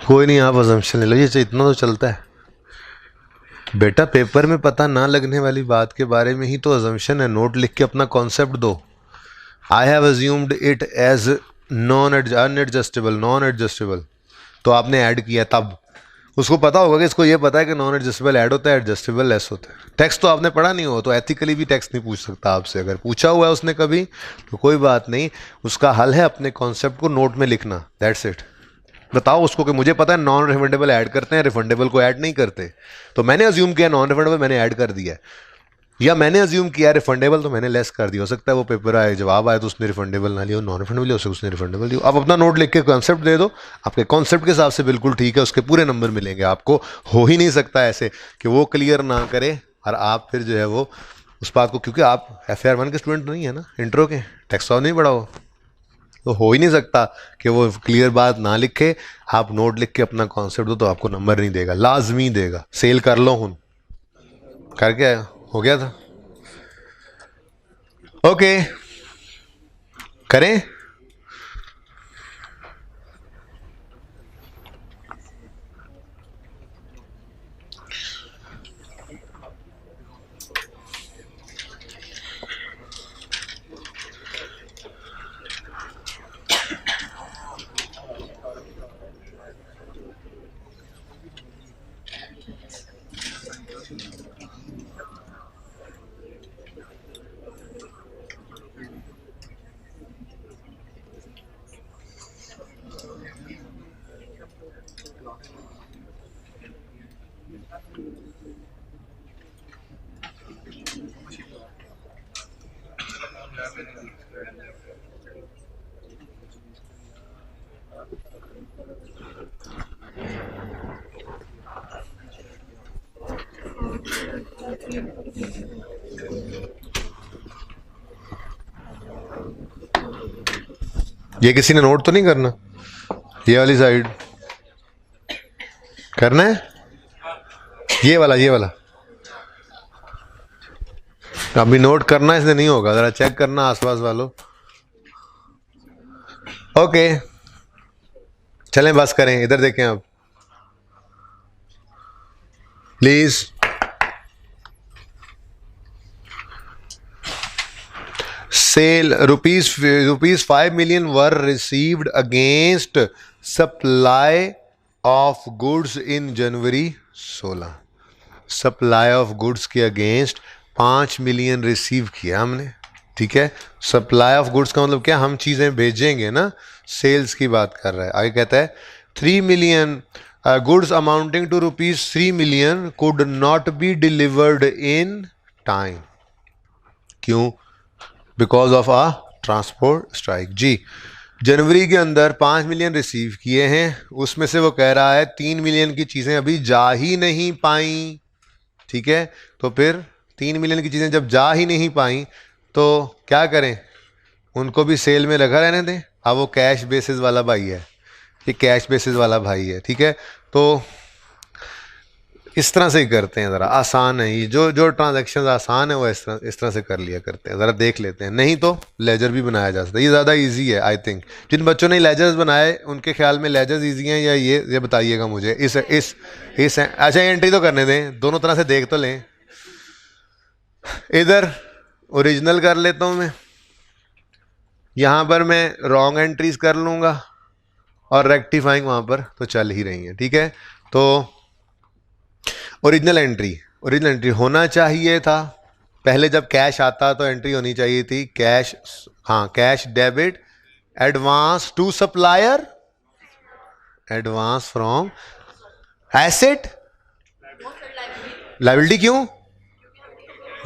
कोई नहीं, आप अजम्पशन ले लो, ये इतना तो चलता है बेटा। पेपर में पता ना लगने वाली बात के बारे में ही तो अजम्पशन है। नोट लिख के अपना कॉन्सेप्ट दो। I have assumed it as unadjustable, non adjustable, तो आपने ऐड किया, तब उसको पता होगा कि इसको ये पता है कि नॉन एडजस्टेबल ऐड होता है, एडजस्टेबल लेस होता है। टेक्स्ट तो आपने पढ़ा नहीं हो तो एथिकली भी टेक्स्ट नहीं पूछ सकता आपसे। अगर पूछा हुआ है उसने कभी तो कोई बात नहीं, उसका हल है अपने कॉन्सेप्ट को नोट में लिखना, दैट्स इट। बताओ उसको कि मुझे पता है नॉन रिफंडेबल ऐड करते हैं, रिफंडेबल को ऐड नहीं करते, तो मैंने अज्यूम किया नॉन रिफंडेबल मैंने ऐड कर दिया, या मैंने अज्यूम किया रिफंडेबल तो मैंने लेस कर दिया। हो सकता है वो पेपर आए, जवाब आए तो उसने रिफंडेबल ना लिया, नॉन रिफंडेबल लिया, उसने रिफंडेबल लिया। आप अपना नोट लिख के कॉन्सेप्ट दे दो, आपके कॉन्सेप्ट के हिसाब से बिल्कुल ठीक है, उसके पूरे नंबर मिलेंगे आपको। हो ही नहीं सकता ऐसे कि वो क्लियर ना करे और आप फिर जो है वो उस बात को, क्योंकि आप FAR 1 के स्टूडेंट नहीं है ना, इंट्रो के, टेक्स्ट ऑफ नहीं पढ़ा तो हो ही नहीं सकता कि वो क्लियर बात ना लिखे। आप नोट लिख के अपना कॉन्सेप्ट दो तो आपको नंबर नहीं देगा, लाजमी देगा। सेल कर लो, हुन करके आया, हो गया था। ओके करें। ये किसी ने नोट तो नहीं करना? ये वाली साइड करना है, ये वाला अभी नोट करना, इसलिए नहीं होगा, जरा चेक करना आसपास वालों। ओके चलें बस करें, इधर देखें आप please. Sale rupees 5 million were received against supply of goods in January 16। Supply of goods के अगेंस्ट 5 मिलियन रिसीव किया हमने, ठीक है। सप्लाई ऑफ गुड्स का मतलब क्या, हम चीज़ें भेजेंगे ना, सेल्स की बात कर रहा है। आगे कहता है 3 million goods amounting to ₹3 million could not be delivered in time. क्यों? Because of a transport strike. जी, जनवरी के अंदर 5 मिलियन रिसीव किए हैं, उसमें से वो कह रहा है 3 मिलियन की चीज़ें अभी जा ही नहीं पाई, ठीक है। तो फिर 3 मिलियन की चीज़ें जब जा ही नहीं पाई तो क्या करें, उनको भी सेल में लगा रहने दें। अब वो कैश बेसिस वाला भाई है, ये कैश बेसिस वाला भाई है, ठीक है। तो इस तरह से ही करते हैं, ज़रा आसान है ये, जो ट्रांजैक्शन आसान है वो इस तरह से कर लिया करते हैं। ज़रा देख लेते हैं, नहीं तो लेजर भी बनाया जा सकता है, ये ज़्यादा इजी है आई थिंक। जिन बच्चों ने लेजर्स बनाए उनके ख्याल में लेजर्स इजी हैं या ये बताइएगा मुझे। इस अच्छा ये एंट्री तो करने दें, दोनों तरह से देख तो लें। इधर ओरिजिनल कर लेता हूँ मैं, यहाँ पर मैं रॉन्ग एंट्रीज कर लूँगा और रेक्टिफाइंग वहाँ पर तो चल ही रही है, ठीक है। तो ओरिजिनल एंट्री होना चाहिए था पहले, जब कैश आता तो एंट्री होनी चाहिए थी कैश, हाँ cash debit advance to supplier, advance from asset, liability. क्यों?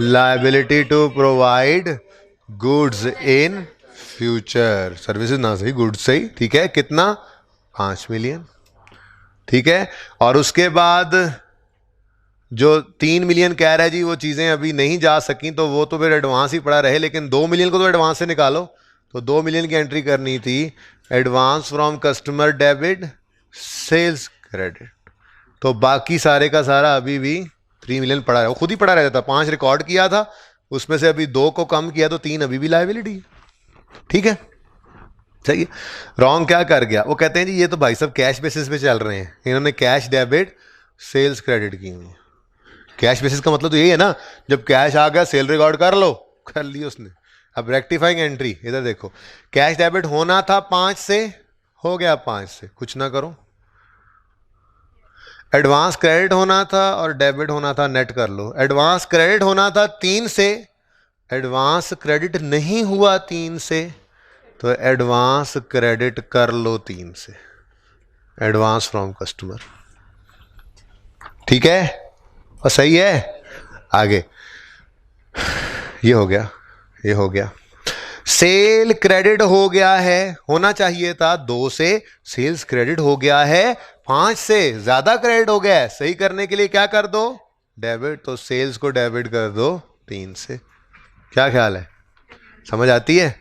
Liability to provide goods in future, services ना सही गुड्स सही, ठीक है। कितना? 5 मिलियन, ठीक है। और उसके बाद जो 3 मिलियन कह रहा है जी वो चीज़ें अभी नहीं जा सकी, तो वो तो फिर एडवांस ही पड़ा रहे, लेकिन 2 मिलियन को तो एडवांस से निकालो, तो 2 मिलियन की एंट्री करनी थी advance from customer debit sales credit, तो बाकी सारे का सारा अभी भी 3 मिलियन पड़ा है, वो खुद ही पड़ा रहता था। 5 रिकॉर्ड किया था, उसमें से अभी 2 को कम किया तो 3 अभी भी लायबिलिटी है। ठीक है, सही है। रॉन्ग क्या कर गया, वो कहते हैं जी ये तो भाई सब कैश बेसिस पे चल रहे हैं, इन्होंने कैश डेबिट सेल्स क्रेडिट की हुई है। कैश बेसिस का मतलब तो यही है ना, जब कैश आ गया सेल रिकॉर्ड कर लो, कर ली उसने। अब रेक्टिफाइंग एंट्री इधर देखो, कैश डेबिट होना था 5 से, हो गया 5 से, कुछ ना करो। एडवांस क्रेडिट होना था और डेबिट होना था, नेट कर लो। एडवांस क्रेडिट होना था 3 से, एडवांस क्रेडिट नहीं हुआ 3 से, तो एडवांस क्रेडिट कर लो 3 से, एडवांस फ्रॉम कस्टमर। ठीक है, और सही है। आगे ये हो गया, ये हो गया। सेल क्रेडिट हो गया है, होना चाहिए था 2 से, सेल्स क्रेडिट हो गया है 5 से, ज्यादा क्रेडिट हो गया है। सही करने के लिए क्या कर दो, डेबिट, तो सेल्स को डेबिट कर दो 3 से। क्या ख्याल है, समझ आती है?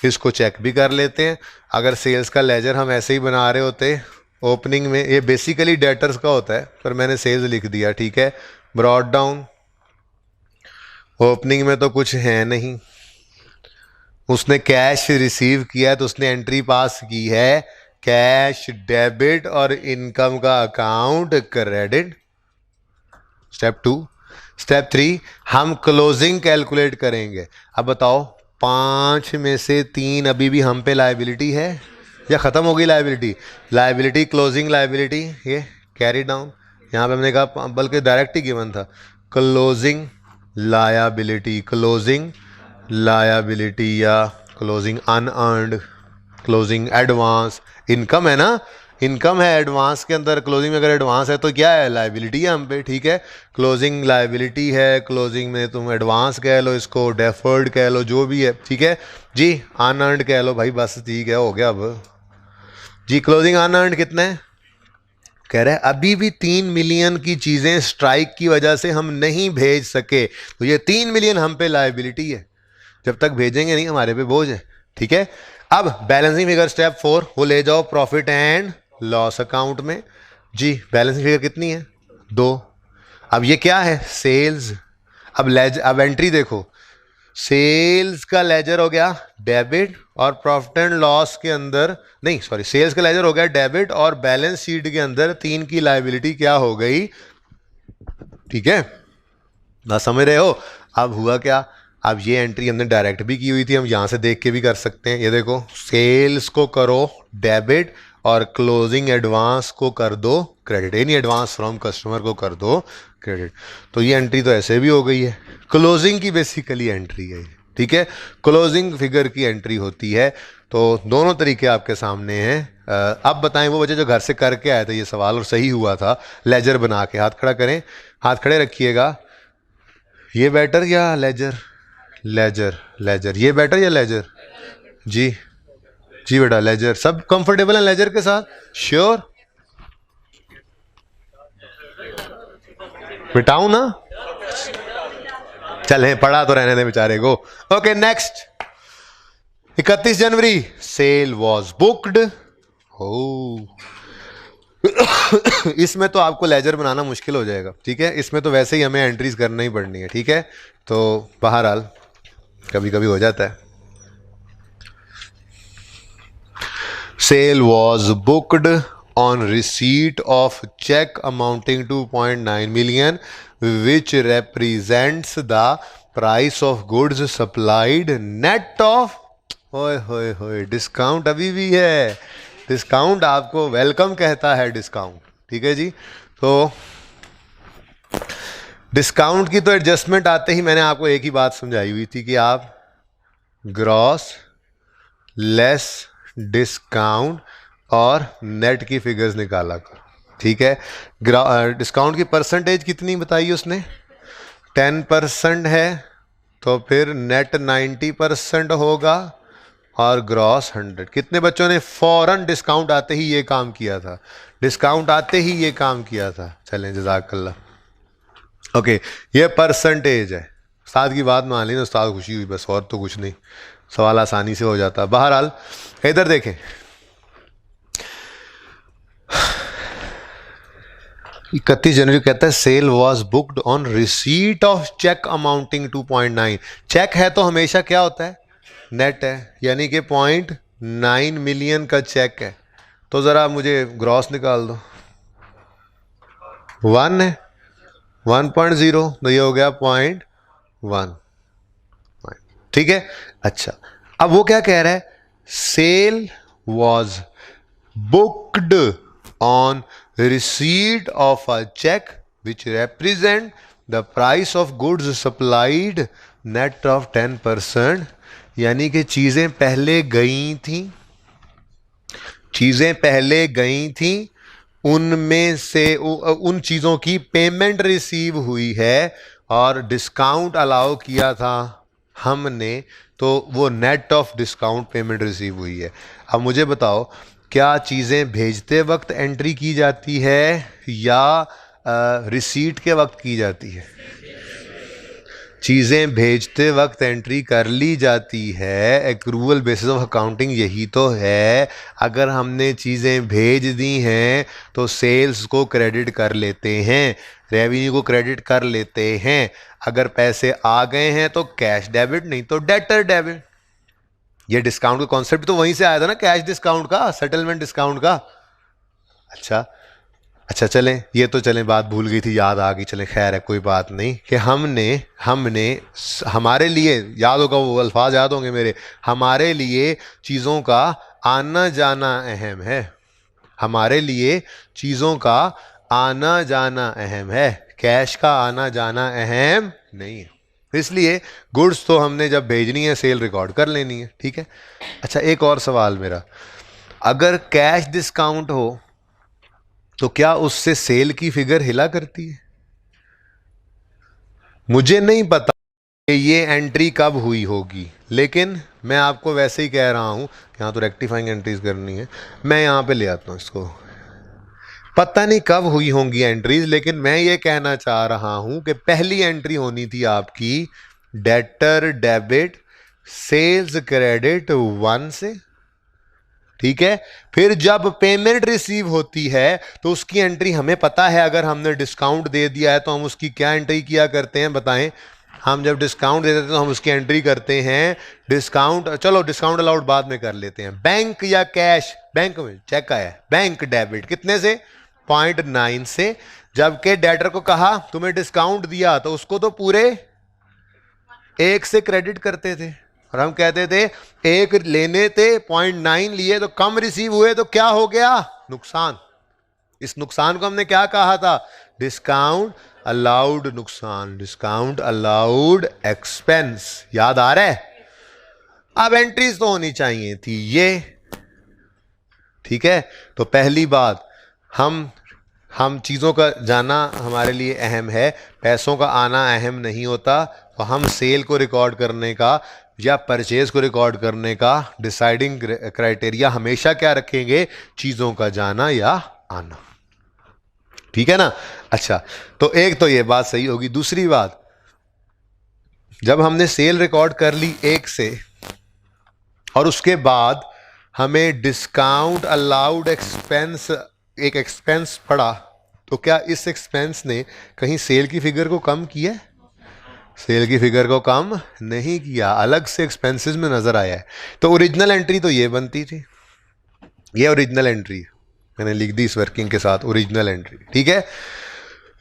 इसको चेक भी कर लेते हैं। अगर सेल्स का लेजर हम ऐसे ही बना रहे होते ओपनिंग में, ये बेसिकली डेटर्स का होता है पर मैंने सेल्स लिख दिया, ठीक है। ब्रॉड डाउन, ओपनिंग में तो कुछ है नहीं, उसने कैश रिसीव किया है तो उसने एंट्री पास की है कैश डेबिट और इनकम का अकाउंट क्रेडिट। स्टेप 2। स्टेप 3 हम क्लोजिंग कैलकुलेट करेंगे। अब बताओ 5 में से 3 अभी भी हम पे लायबिलिटी है या ख़त्म हो गई लायबिलिटी? लायबिलिटी क्लोजिंग लायबिलिटी ये कैरी डाउन, यहाँ पे हमने कहा बल्कि डायरेक्ट ही गिवन था क्लोजिंग लायबिलिटी, क्लोजिंग लायबिलिटी या closing unearned, closing advance. Income है ना, इनकम है एडवांस के अंदर, क्लोजिंग में अगर एडवांस है तो क्या है, लायबिलिटी है हम पे। ठीक है, क्लोजिंग लायबिलिटी है, क्लोजिंग में तुम एडवांस कह लो, इसको डेफर्ड कह लो, जो भी है। ठीक है जी, अनअर्न्ड कह लो भाई, बस ठीक है, हो गया। अब जी क्लोजिंग अनअर्न्ड कितना है, कह रहे हैं अभी भी 3 मिलियन की चीज़ें स्ट्राइक की वजह से हम नहीं भेज सके, तो ये 3 मिलियन हम पे लायबिलिटी है, जब तक भेजेंगे नहीं हमारे पे बोझ है। ठीक है, अब बैलेंसिंग फिगर स्टेप 4, वो ले जाओ प्रॉफिट एंड लॉस अकाउंट में। जी बैलेंसिंग फिगर कितनी है, 2। अब ये क्या है, सेल्स। अब एंट्री देखो, सेल्स का लेजर हो गया डेबिट और प्रॉफिट एंड लॉस के अंदर नहीं, सॉरी, सेल्स का लेजर हो गया डेबिट और बैलेंस शीट के अंदर 3 की लायबिलिटी क्या हो गई। ठीक है ना, समझ रहे हो? अब हुआ क्या, अब ये एंट्री हमने डायरेक्ट भी की हुई थी, हम यहाँ से देख के भी कर सकते हैं। ये देखो, सेल्स को करो डेबिट और क्लोजिंग एडवांस को कर दो क्रेडिट, यानी एडवांस फ्रॉम कस्टमर को कर दो क्रेडिट। तो ये एंट्री तो ऐसे भी हो गई है, क्लोजिंग की बेसिकली एंट्री है। ठीक है, क्लोजिंग फिगर की एंट्री होती है। तो दोनों तरीके आपके सामने हैं। अब बताएं वो बच्चे जो घर से करके आए थे ये सवाल और सही हुआ था, लेजर बना के, हाथ खड़ा करें, हाथ खड़े रखिएगा। ये बेटर या लेजर? लेजर, लेजर, ये बेटर या लेजर? जी जी बेटा लेजर, सब कंफर्टेबल है लेजर के साथ? श्योर? मिटाऊं ना? चले पढ़ा तो रहने दे बेचारे को। ओके नेक्स्ट, 31 जनवरी सेल वॉज बुक्ड। हो इसमें तो आपको लेजर बनाना मुश्किल हो जाएगा। ठीक है, इसमें तो वैसे ही हमें एंट्रीज करना ही पड़नी है। ठीक है, तो बहरहाल कभी कभी हो जाता है। Sale was booked on receipt of check amounting to 2.9 million which represents the price of goods supplied net of होए होए होए डिस्काउंट अभी भी है, डिस्काउंट आपको वेलकम कहता है डिस्काउंट। ठीक है जी, तो डिस्काउंट की तो एडजस्टमेंट आते ही मैंने आपको एक ही बात समझाई हुई थी कि आप ग्रॉस लेस डिस्काउंट और नेट की फिगर्स निकाला करो। ठीक है, डिस्काउंट की परसेंटेज कितनी बताई उसने, 10% है, तो फिर नेट 90% होगा और ग्रॉस 100। कितने बच्चों ने फौरन डिस्काउंट आते ही ये काम किया था, डिस्काउंट आते ही ये काम किया था? चलें जज़ाकल्लाह। ओके, ये परसेंटेज है, उस्ताद की बात मान ली ना, उस्ताद खुशी हुई बस, और तो कुछ नहीं, सवाल आसानी से हो जाता। बहरहाल इधर देखें, 31 जनवरी कहता है sale was booked on receipt of cheque amounting to 0.9। Cheque है तो हमेशा क्या होता है, नेट है, यानी कि 0.9 मिलियन का चेक है। तो ज़रा मुझे ग्रॉस निकाल दो। 1 है, 1.0, तो ये हो गया 0.1। ठीक है। अच्छा, अब वो क्या कह रहा है, sale was booked on receipt of a check which represent the price of goods supplied net of 10%। यानी कि चीज़ें पहले गई थी, चीज़ें पहले गई थी, उनमें से उन चीज़ों की पेमेंट रिसीव हुई है और डिस्काउंट अलाउ किया था हमने, तो वो net of discount payment receive हुई है। अब मुझे बताओ, क्या चीज़ें भेजते वक्त एंट्री की जाती है या रिसीट के वक्त की जाती है? चीज़ें भेजते वक्त एंट्री कर ली जाती है। एक्रूवल बेसिस ऑफ अकाउंटिंग यही तो है। अगर हमने चीज़ें भेज दी हैं तो सेल्स को क्रेडिट कर लेते हैं, रेवेन्यू को क्रेडिट कर लेते हैं। अगर पैसे आ गए हैं तो कैश डेबिट, नहीं तो डेटर डेबिट। ये डिस्काउंट का कॉन्सेप्ट तो वहीं से आया था ना, कैश डिस्काउंट का, सेटलमेंट डिस्काउंट का। अच्छा चलें, ये तो चलें, बात भूल गई थी, याद आ गई, चलें खैर है, कोई बात नहीं, कि हमने हमारे लिए, याद होगा वो अल्फाज याद होंगे मेरे, हमारे लिए चीज़ों का आना जाना अहम है। हमारे लिए चीज़ों का आना जाना अहम है, कैश का आना जाना अहम नहीं है। इसलिए गुड्स तो हमने जब भेजनी है सेल रिकॉर्ड कर लेनी है। ठीक है। अच्छा, एक और सवाल मेरा, अगर कैश डिस्काउंट हो तो क्या उससे सेल की फिगर हिला करती है? मुझे नहीं पता कि ये एंट्री कब हुई होगी, लेकिन मैं आपको वैसे ही कह रहा हूं, यहाँ तो रेक्टिफाइंग एंट्रीज करनी है, मैं यहाँ पे ले आता हूँ इसको। पता नहीं कब हुई होंगी एंट्रीज, लेकिन मैं ये कहना चाह रहा हूं कि पहली एंट्री होनी थी आपकी डेटर डेबिट सेल्स क्रेडिट 1 से। ठीक है। फिर जब पेमेंट रिसीव होती है तो उसकी एंट्री हमें पता है, अगर हमने डिस्काउंट दे दिया है तो हम उसकी क्या एंट्री किया करते हैं, बताएं? हम जब डिस्काउंट दे देते हैं तो हम उसकी एंट्री करते हैं डिस्काउंट, चलो डिस्काउंट अलाउड बाद में कर लेते हैं। बैंक या कैश, बैंक में चेक आया, बैंक डेबिट कितने से, 0.9 से। जबकि डेटर को कहा तुम्हें डिस्काउंट दिया तो उसको तो पूरे 1 से क्रेडिट करते थे, और हम कहते थे 1 लेने थे, 0.9 लिए तो कम रिसीव हुए, तो क्या हो गया, नुकसान। इस नुकसान को हमने क्या कहा था, डिस्काउंट अलाउड नुकसान, डिस्काउंट अलाउड एक्सपेंस। याद आ रहा है? अब एंट्रीज तो होनी चाहिए थी ये। ठीक है। तो पहली बात, हम चीज़ों का जाना हमारे लिए अहम है, पैसों का आना अहम नहीं होता। तो हम सेल को रिकॉर्ड करने का या परचेज को रिकॉर्ड करने का डिसाइडिंग क्राइटेरिया हमेशा क्या रखेंगे, चीज़ों का जाना या आना। ठीक है ना। अच्छा, तो एक तो ये बात सही होगी। दूसरी बात, जब हमने सेल रिकॉर्ड कर ली 1 से और उसके बाद हमें डिस्काउंट अलाउड एक्सपेंस, एक एक्सपेंस पड़ा, तो क्या इस एक्सपेंस ने कहीं सेल की फिगर को कम किया? सेल की फिगर को कम नहीं किया, अलग से एक्सपेंसेस में नजर आया है। तो ओरिजिनल एंट्री तो ये बनती थी, ये ओरिजिनल एंट्री मैंने लिख दी इस वर्किंग के साथ, ओरिजिनल एंट्री। ठीक है।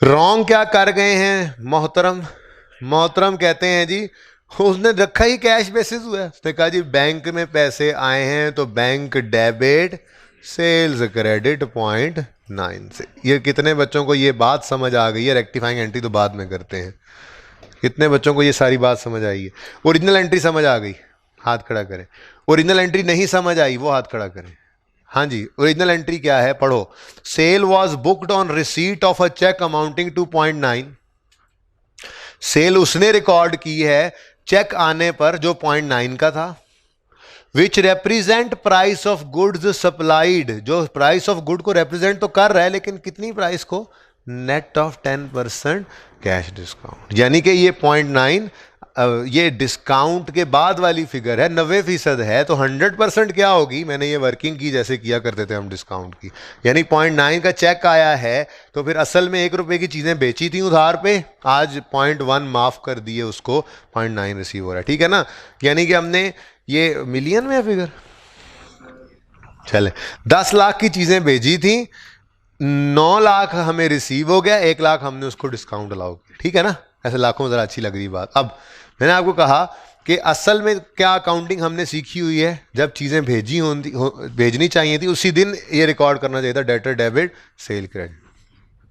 रॉन्ग क्या कर गए हैं मोहतरम कहते हैं जी, उसने रखा ही कैश बेसिस हुआ है। उसने कहा जी बैंक में पैसे आए हैं तो बैंक डेबिट सेल्स क्रेडिट 0.9 से। ये कितने बच्चों को ये बात समझ आ गई है? रेक्टिफाइंग एंट्री तो बाद में करते हैं। कितने बच्चों को ये सारी बात समझ आई है? ओरिजिनल एंट्री समझ आ गई, हाथ खड़ा करें। ओरिजिनल एंट्री नहीं समझ आई वो हाथ खड़ा करें। हाँ जी, ओरिजिनल एंट्री क्या है, पढ़ो। Sale was booked on receipt of a cheque amounting to 0.9। Sale उसने रिकॉर्ड की है चेक आने पर जो 0.9 का था। Which represent price of goods supplied, जो प्राइस ऑफ गुड को रिप्रेजेंट तो कर रहा है, लेकिन कितनी प्राइस को, नेट ऑफ 10% कैश डिस्काउंट। यानी कि ये 0.9 ये डिस्काउंट के बाद वाली फिगर है, 90% है, तो 100% क्या होगी? मैंने ये वर्किंग की जैसे किया करते थे हम डिस्काउंट की, यानी 0.9 का चेक आया है तो फिर असल में 1 रुपए की चीज़ें बेची थी उधार पे, आज 0.1 माफ कर दिए उसको, 0.9 रिसीव हो रहा है, ठीक है ना? यानी कि हमने, ये मिलियन में है फिगर, चले 10 लाख की चीज़ें बेची थी, 9 लाख हमें रिसीव हो गया, 1 लाख हमने उसको डिस्काउंट अलाउ किया, ठीक है ना? ऐसे लाखों में ज़रा अच्छी लग रही बात। अब मैंने आपको कहा कि असल में क्या अकाउंटिंग हमने सीखी हुई है, जब चीज़ें भेजनी चाहिए थी उसी दिन ये रिकॉर्ड करना चाहिए था, डेटर डेबिट सेल क्रेडिट,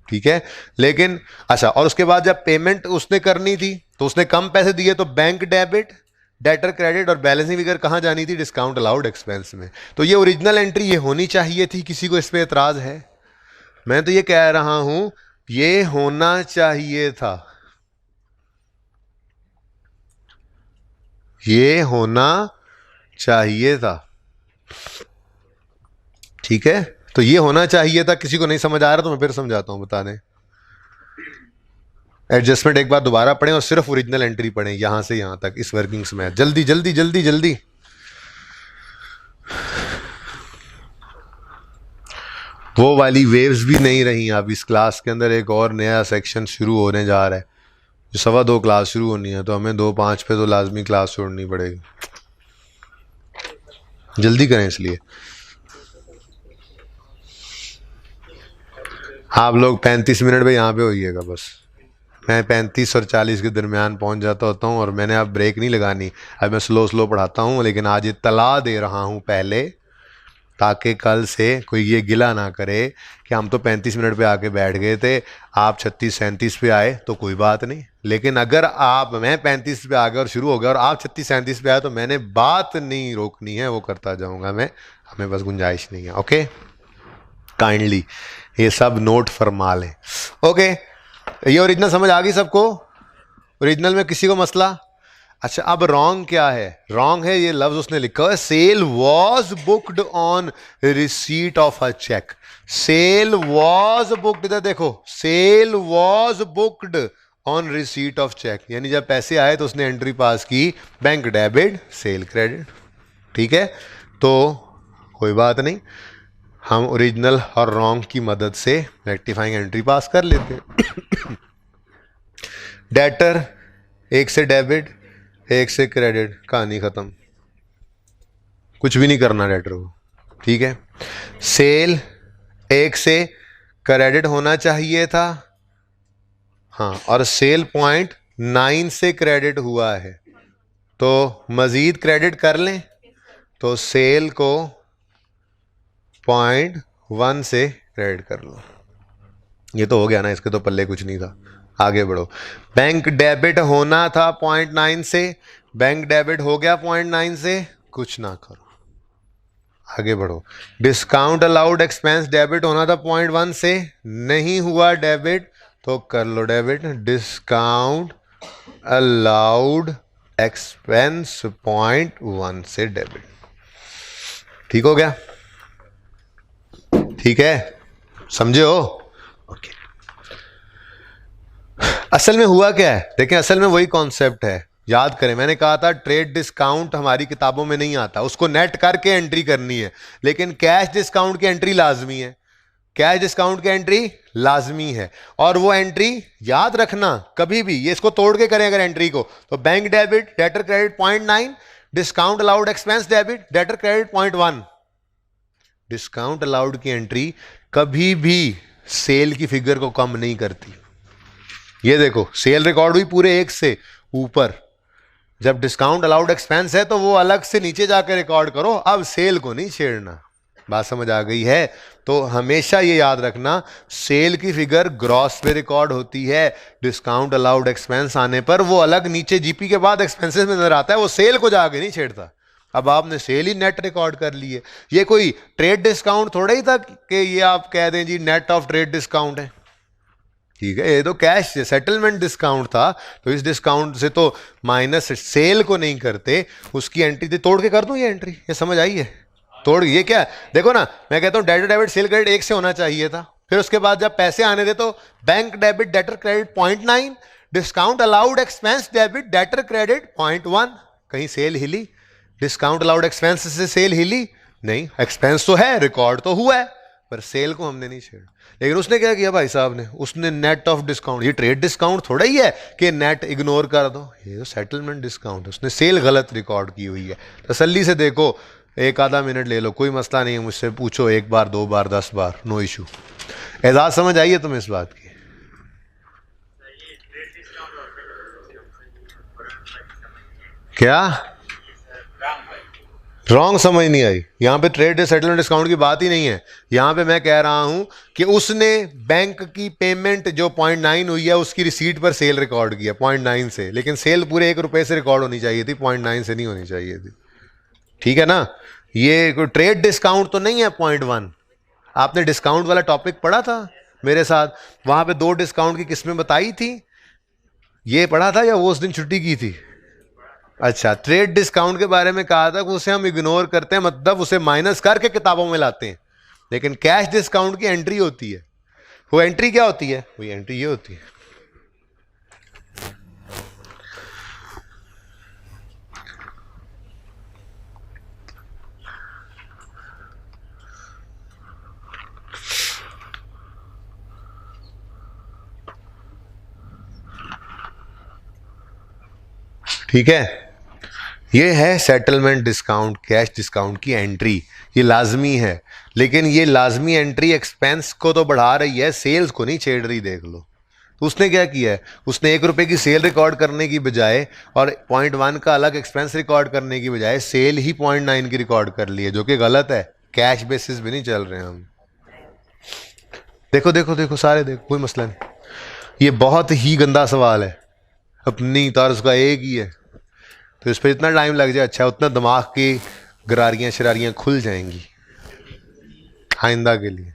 ठीक है? लेकिन अच्छा, और उसके बाद जब पेमेंट उसने करनी थी तो उसने कम पैसे दिए तो बैंक डेबिट, डेटर क्रेडिट, और बैलेंसिंग फिगर कहाँ जानी थी? डिस्काउंट अलाउड एक्सपेंस में। तो ये ओरिजिनल एंट्री ये होनी चाहिए थी। किसी को इस पर एतराज़ है? मैं तो ये कह रहा हूं ये होना चाहिए था, ये होना चाहिए था, ठीक है? तो ये होना चाहिए था। किसी को नहीं समझ आ रहा तो मैं फिर समझाता हूं, बता दें। एडजस्टमेंट एक बार दोबारा पढ़ें और सिर्फ ओरिजिनल एंट्री पढ़ें यहां से यहां तक, इस वर्किंग्स में। जल्दी जल्दी जल्दी जल्दी। वो वाली वेव्स भी नहीं रही। अब इस क्लास के अंदर एक और नया सेक्शन शुरू होने जा रहा है, जो 2:15 क्लास शुरू होनी है, तो हमें 2:05 पे तो लाजमी क्लास छोड़नी पड़ेगी। जल्दी करें, इसलिए आप लोग 35 मिनट में यहाँ पे होइएगा बस। मैं 35 और 40 के दरमियान पहुँच जाता होता हूँ, और मैंने अब ब्रेक नहीं लगानी। अब मैं स्लो स्लो पढ़ाता हूँ, लेकिन आज इत्तला दे रहा हूँ पहले, ताकि कल से कोई ये गिला ना करे कि हम तो 35 मिनट पे आके बैठ गए थे, आप 36-37 पे आए, तो कोई बात नहीं। लेकिन अगर मैं 35 पे आ गया और शुरू हो गया और आप 36-37 पे आए, तो मैंने बात नहीं रोकनी है, वो करता जाऊंगा मैं, हमें बस गुंजाइश नहीं है। ओके, काइंडली ये सब नोट फरमा लें। ओके, ये ओरिजिनल समझ आ गई सबको? ओरिजिनल में किसी को मसला? अच्छा, अब रॉन्ग क्या है? रॉन्ग है ये लफ्ज उसने लिखा है, sale was booked on receipt of a cheque. Sale was booked, इधर देखो, sale was booked on receipt of cheque, यानी जब पैसे आए तो उसने एंट्री पास की बैंक डेबिट सेल क्रेडिट, ठीक है? तो कोई बात नहीं, हम ओरिजिनल और रॉन्ग की मदद से रेक्टिफाइंग एंट्री पास कर लेते हैं। डेटर 1 से डेबिट, 1 से क्रेडिट, कहानी खत्म, कुछ भी नहीं करना डेटर को, ठीक है? सेल 1 से क्रेडिट होना चाहिए था, हाँ, और सेल 0.9 से क्रेडिट हुआ है, तो मजीद क्रेडिट कर लें, तो सेल को 0.1 से क्रेडिट कर लो। ये तो हो गया ना, इसके तो पल्ले कुछ नहीं था। आगे बढ़ो। बैंक डेबिट होना था 0.9 से, बैंक डेबिट हो गया 0.9 से, कुछ ना करो, आगे बढ़ो। डिस्काउंट अलाउड एक्सपेंस डेबिट होना था 0.1 से, नहीं हुआ डेबिट, तो कर लो डेबिट। डिस्काउंट अलाउड एक्सपेंस 0.1 से डेबिट, ठीक हो गया? ठीक है, समझे हो? ओके। असल में हुआ क्या है, देखें, असल में वही कॉन्सेप्ट है, याद करें। मैंने कहा था ट्रेड डिस्काउंट हमारी किताबों में नहीं आता, उसको नेट करके एंट्री करनी है, लेकिन कैश डिस्काउंट की एंट्री लाजमी है। कैश डिस्काउंट की एंट्री लाजमी है, और वो एंट्री याद रखना कभी भी, ये इसको तोड़ के करें अगर एंट्री को, तो bank debit debtor credit 0.9, discount allowed expense debit debtor credit 0.1। Discount allowed की एंट्री कभी भी सेल की फिगर को कम नहीं करती। ये देखो, सेल रिकॉर्ड हुई पूरे 1 से ऊपर, जब डिस्काउंट अलाउड एक्सपेंस है तो वो अलग से नीचे जाकर रिकॉर्ड करो, अब सेल को नहीं छेड़ना। बात समझ आ गई है? तो हमेशा ये याद रखना, सेल की फिगर ग्रॉस पे रिकॉर्ड होती है, डिस्काउंट अलाउड एक्सपेंस आने पर वो अलग नीचे जीपी के बाद एक्सपेंसेस में नजर आता है, वो सेल को जाके नहीं छेड़ता। अब आपने सेल ही नेट रिकॉर्ड कर ली है, ये कोई ट्रेड डिस्काउंट थोड़ा ही था कि ये आप कह दें जी नेट ऑफ ट्रेड डिस्काउंट है, ठीक है? ये तो कैश सेटलमेंट डिस्काउंट था, तो इस डिस्काउंट से तो माइनस सेल को नहीं करते, उसकी एंट्री थी। तोड़ के कर दूं ये एंट्री? ये समझ आई है? तोड़, ये क्या देखो ना, मैं कहता हूं डेटर डेबिट सेल क्रेडिट 1 से होना चाहिए था, फिर उसके बाद जब पैसे आने थे तो bank debit debtor credit 0.9, discount allowed expense debit debtor credit 0.1, कहीं सेल हिली? डिस्काउंट अलाउड एक्सपेंस से सेल हिली नहीं, एक्सपेंस तो है, रिकॉर्ड तो हुआ है, पर सेल को हमने नहीं छेड़ा। लेकिन उसने क्या किया भाई साहब ने, उसने नेट ऑफ डिस्काउंट, ये ट्रेड डिस्काउंट थोड़ा ही है कि नेट इग्नोर कर दो, ये तो सेटलमेंट डिस्काउंट है, उसने सेल गलत रिकॉर्ड की हुई है। तसल्ली से देखो, एक आधा मिनट ले लो, कोई मसला नहीं है, मुझसे पूछो 1 बार 2 बार 10 बार, नो इशू। एजाज समझ आई है तुम्हें इस बात की? क्या रॉन्ग समझ नहीं आई? यहां पे ट्रेड सेटलमेंट डिस्काउंट की बात ही नहीं है। यहां पे मैं कह रहा हूं कि उसने बैंक की पेमेंट जो 0.9 हुई है उसकी रिसीट पर सेल रिकॉर्ड किया 0.9 से, लेकिन सेल पूरे 1 रुपए से रिकॉर्ड होनी चाहिए थी, 0.9 से नहीं होनी चाहिए थी। ठीक है ना? ये कोई ट्रेड डिस्काउंट तो नहीं है 0.1। आपने डिस्काउंट वाला टॉपिक पढ़ा था मेरे साथ, वहां पे 2 डिस्काउंट की किस्में बताई थी, ये पढ़ा था या वो उस दिन छुट्टी की थी? अच्छा, ट्रेड डिस्काउंट के बारे में कहा था कि उसे हम इग्नोर करते हैं, मतलब उसे माइनस करके किताबों में लाते हैं, लेकिन कैश डिस्काउंट की एंट्री होती है। वो एंट्री क्या होती है? वही एंट्री ये होती है। ठीक है, ये है सेटलमेंट डिस्काउंट, कैश डिस्काउंट की एंट्री, ये लाजमी है, लेकिन ये लाजमी एंट्री एक्सपेंस को तो बढ़ा रही है, सेल्स को नहीं छेड़ रही। देख लो, तो उसने क्या किया है, उसने 1 रुपए की सेल रिकॉर्ड करने की बजाय और 0.1 का अलग एक्सपेंस रिकॉर्ड करने की बजाय सेल ही 0.9 की रिकॉर्ड कर ली है, जो कि गलत है। कैश बेसिस भी नहीं चल रहे हैं हम। देखो देखो देखो सारे देखो, कोई मसला नहीं। ये बहुत ही गंदा सवाल है, अपनी तर्ज का एक ही है, तो इस पर जितना टाइम लग जाए अच्छा, उतना दिमाग की गरारियां शरारियां खुल जाएंगी आइंदा के लिए।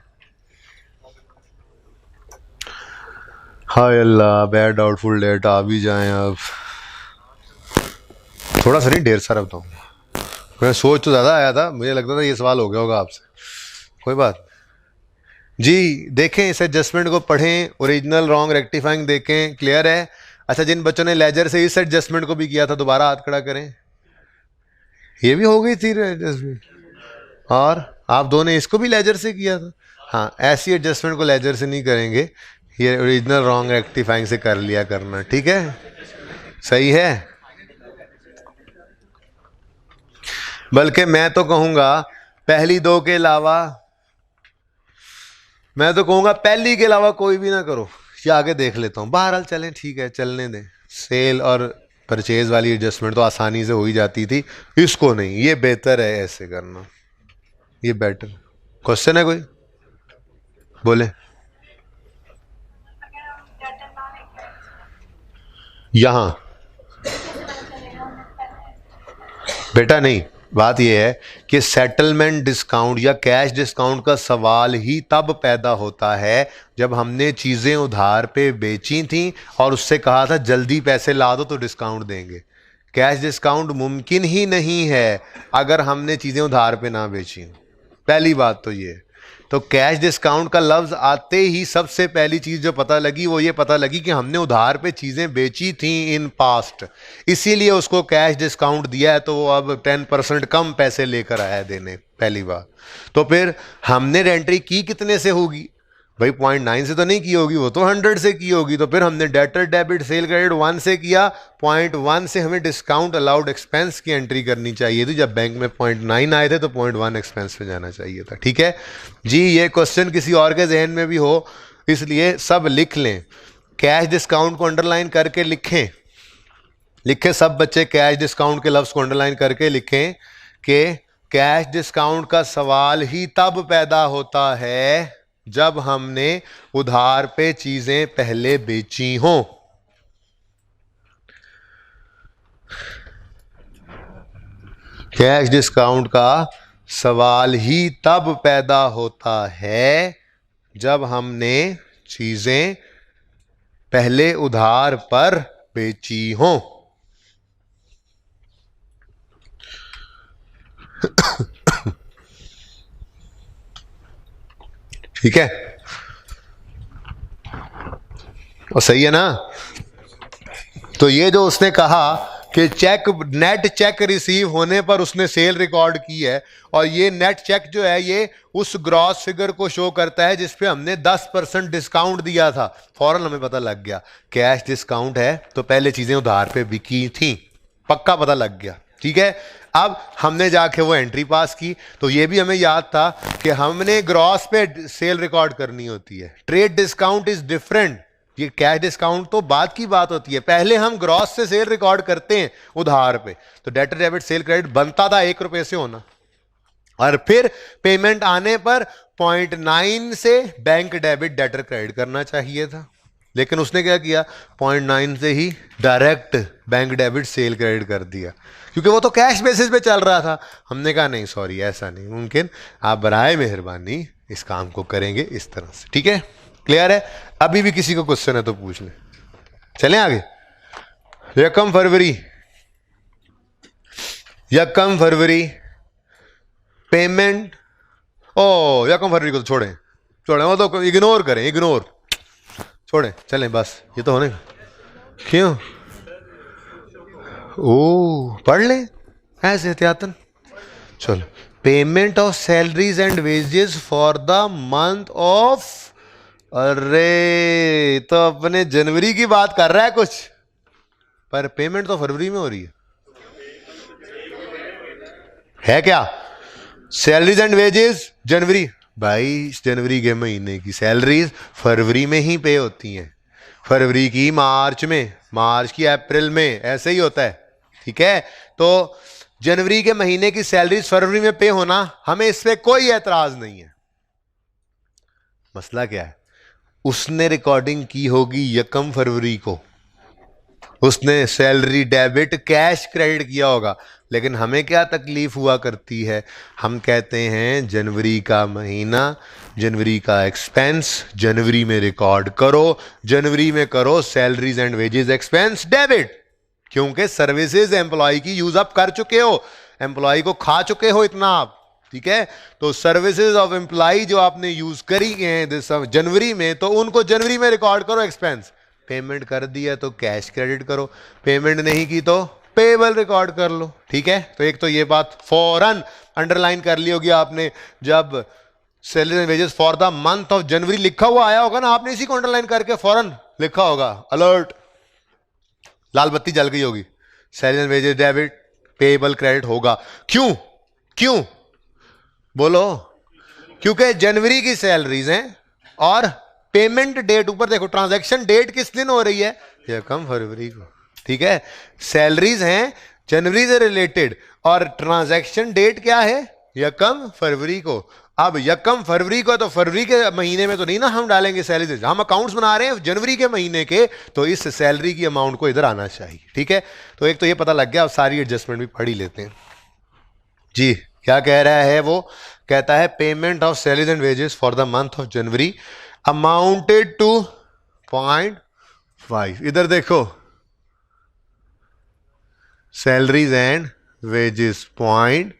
हाय अल्लाह, बैड डाउटफुल डेट आ भी जाए अब, थोड़ा सा नहीं ढेर सारा बताऊँ। मैं सोच तो ज़्यादा आया था, मुझे लगता था ये सवाल हो गया होगा आपसे, कोई बात जी। देखें इस एडजस्टमेंट को, पढ़ें, ओरिजिनल रॉन्ग रेक्टिफाइंग देखें, क्लियर है? अच्छा, जिन बच्चों ने लेजर से इस एडजस्टमेंट को भी किया था दोबारा हाथ खड़ा करें। ये भी हो गई थी एडजस्टमेंट, और आप दो ने इसको भी लेजर से किया था। हाँ, ऐसी एडजस्टमेंट को लेजर से नहीं करेंगे, ये ओरिजिनल रॉन्ग रेक्टिफाइंग से कर लिया करना, ठीक है? सही है। बल्कि मैं तो कहूँगा पहली 2 के अलावा, मैं तो कहूँगा पहली के अलावा कोई भी ना करो, ये आगे देख लेता हूँ। बहरहाल चलें, ठीक है, चलने दें। सेल और परचेज वाली एडजस्टमेंट तो आसानी से हो ही जाती थी, इसको नहीं, ये बेहतर है ऐसे करना, ये बेटर। क्वेश्चन है कोई? बोले। यहां बेटा नहीं, बात यह है कि सेटलमेंट डिस्काउंट या कैश डिस्काउंट का सवाल ही तब पैदा होता है जब हमने चीज़ें उधार पे बेची थी और उससे कहा था जल्दी पैसे ला दो तो डिस्काउंट देंगे। कैश डिस्काउंट मुमकिन ही नहीं है अगर हमने चीज़ें उधार पे ना बेची। पहली बात तो ये। तो कैश डिस्काउंट का लफ्ज़ आते ही सबसे पहली चीज़ जो पता लगी वो ये पता लगी कि हमने उधार पे चीज़ें बेची थी इन पास्ट, इसीलिए उसको कैश डिस्काउंट दिया है, तो वो अब 10% कम पैसे लेकर आया है देने, पहली बात। तो फिर हमने एंट्री की कितने से होगी भाई? 0.9 से तो नहीं की होगी, वो तो 100 से की होगी। तो फिर हमने डेटर डेबिट सेल क्रेडिट 1 से किया, 0.1 से हमें डिस्काउंट अलाउड एक्सपेंस की एंट्री करनी चाहिए थी। जब बैंक में 0.9 आए थे तो 0.1 एक्सपेंस पे जाना चाहिए था। ठीक है जी, ये क्वेश्चन किसी और के जहन में भी हो इसलिए सब लिख लें। कैश डिस्काउंट को अंडरलाइन करके लिखें सब बच्चे, कैश डिस्काउंट के लफ्ज़ को अंडरलाइन करके लिखें कि कैश डिस्काउंट का सवाल ही तब पैदा होता है जब हमने उधार पे चीजें पहले बेची हों। कैश डिस्काउंट का सवाल ही तब पैदा होता है जब हमने चीजें पहले उधार पर बेची हों। ठीक है, और सही है ना? तो ये जो उसने कहा कि चेक, नेट चेक रिसीव होने पर उसने सेल रिकॉर्ड की है, और ये नेट चेक जो है ये उस ग्रॉस फिगर को शो करता है जिस पे हमने 10% डिस्काउंट दिया था। फौरन हमें पता लग गया कैश डिस्काउंट है तो पहले चीजें उधार पे बिकी थी, पक्का पता लग गया। ठीक है, अब हमने जाके वो एंट्री पास की, तो ये भी हमें याद था कि हमने ग्रॉस पे सेल रिकॉर्ड करनी होती है। ट्रेड डिस्काउंट इज डिफरेंट, ये कैश डिस्काउंट तो बाद की बात होती है, पहले हम ग्रॉस से सेल रिकॉर्ड करते हैं उधार पे। तो डेटर डेबिट सेल क्रेडिट बनता था 1 रुपए से होना, और फिर पेमेंट आने पर 0.9 से बैंक डेबिट डेटर क्रेडिट करना चाहिए था, लेकिन उसने क्या किया, 0.9 से ही direct bank debit sale credit कर दिया, क्योंकि वो तो कैश बेसिस पे चल रहा था। हमने कहा नहीं सॉरी, ऐसा नहीं मुमकिन, आप बराए मेहरबानी इस काम को करेंगे इस तरह से। ठीक है, क्लियर है? अभी भी किसी को क्वेश्चन है तो पूछ ले। चलें आगे। यकम फरवरी पेमेंट, ओ यकम फरवरी को तो छोड़ें, वो तो इग्नोर करें, छोड़ें, चलें बस, ये तो होने क्यों, ओ पढ़ लें ऐसे एहतियातन। चलो, payment of salaries and wages for the month of, अरे तो अपने जनवरी की बात कर रहा है कुछ, पर पेमेंट तो फरवरी में हो रही है क्या? सैलरीज एंड वेजेस जनवरी, भाई जनवरी के महीने की सैलरीज फरवरी में ही पे होती हैं, फरवरी की मार्च में, मार्च की अप्रैल में, ऐसे ही होता है। ठीक है, तो जनवरी के महीने की सैलरीज फरवरी में पे होना, हमें इस पे कोई एतराज नहीं है। मसला क्या है, उसने रिकॉर्डिंग की होगी यकम फरवरी को, उसने सैलरी डेबिट कैश क्रेडिट किया होगा, लेकिन हमें क्या तकलीफ हुआ करती है, हम कहते हैं जनवरी का महीना, जनवरी का एक्सपेंस जनवरी में रिकॉर्ड करो, जनवरी में करो salaries and wages expense debit, क्योंकि सर्विसेज एम्प्लॉय की यूज अप कर चुके हो, एम्प्लॉय को खा चुके हो इतना आप। ठीक है, तो सर्विसेज ऑफ एम्प्लॉय जो आपने यूज करी हैं जनवरी में, तो उनको जनवरी में रिकॉर्ड करो एक्सपेंस। पेमेंट कर दिया तो कैश क्रेडिट करो, पेमेंट नहीं की तो पेबल रिकॉर्ड कर लो। ठीक है, तो एक तो ये बात फौरन अंडरलाइन कर ली होगी आपने, जब salary and wages for the month of जनवरी लिखा हुआ आया होगा ना, आपने इसी को अंडरलाइन करके फौरन लिखा होगा, अलर्ट, लाल बत्ती जल गई होगी, salary and wages debit payable credit होगा। क्यों बोलो? क्योंकि जनवरी की सैलरीज हैं और पेमेंट डेट, ऊपर देखो ट्रांजैक्शन डेट किस दिन हो रही है, यकम फरवरी को। ठीक है, सैलरीज हैं जनवरी से रिलेटेड और ट्रांजैक्शन डेट क्या है, यकम फरवरी को। अब यकम फरवरी को, तो फरवरी के महीने में तो नहीं ना हम डालेंगे सैलरी, हम अकाउंट्स बना रहे हैं जनवरी के महीने के, तो इस सैलरी की अमाउंट को इधर आना चाहिए। ठीक है, तो एक तो ये पता लग गया, अब सारी एडजस्टमेंट भी पढ़ ही लेते हैं जी। क्या कह रहा है वो, कहता है payment of salaries and wages for the month of January amounted to 0.5, इधर देखो सैलरीज एंड वेजेस पॉइंट,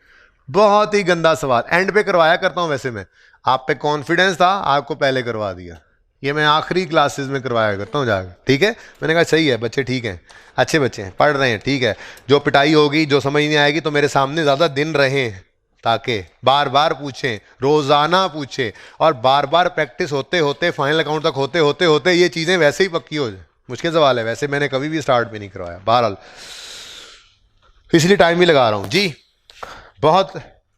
बहुत ही गंदा सवाल, एंड पे करवाया करता हूं वैसे मैं, आप पे कॉन्फिडेंस था आपको पहले करवा दिया, ये मैं आखिरी क्लासेस में करवाया करता हूं जाकर। ठीक है, मैंने कहा सही है, बच्चे ठीक हैं, अच्छे बच्चे हैं, पढ़ रहे हैं, ठीक है, जो पिटाई होगी, जो समझ नहीं आएगी तो मेरे सामने ज़्यादा दिन रहें, ताकि बार बार पूछें, रोज़ाना पूछें, और बार बार प्रैक्टिस होते होते फाइनल अकाउंट तक होते होते ये चीज़ें वैसे ही पक्की हो जाए। मुश्किल सवाल है, वैसे मैंने कभी भी स्टार्ट भी नहीं करवाया, बहरहाल इसलिए टाइम भी लगा रहा हूँ जी। बहुत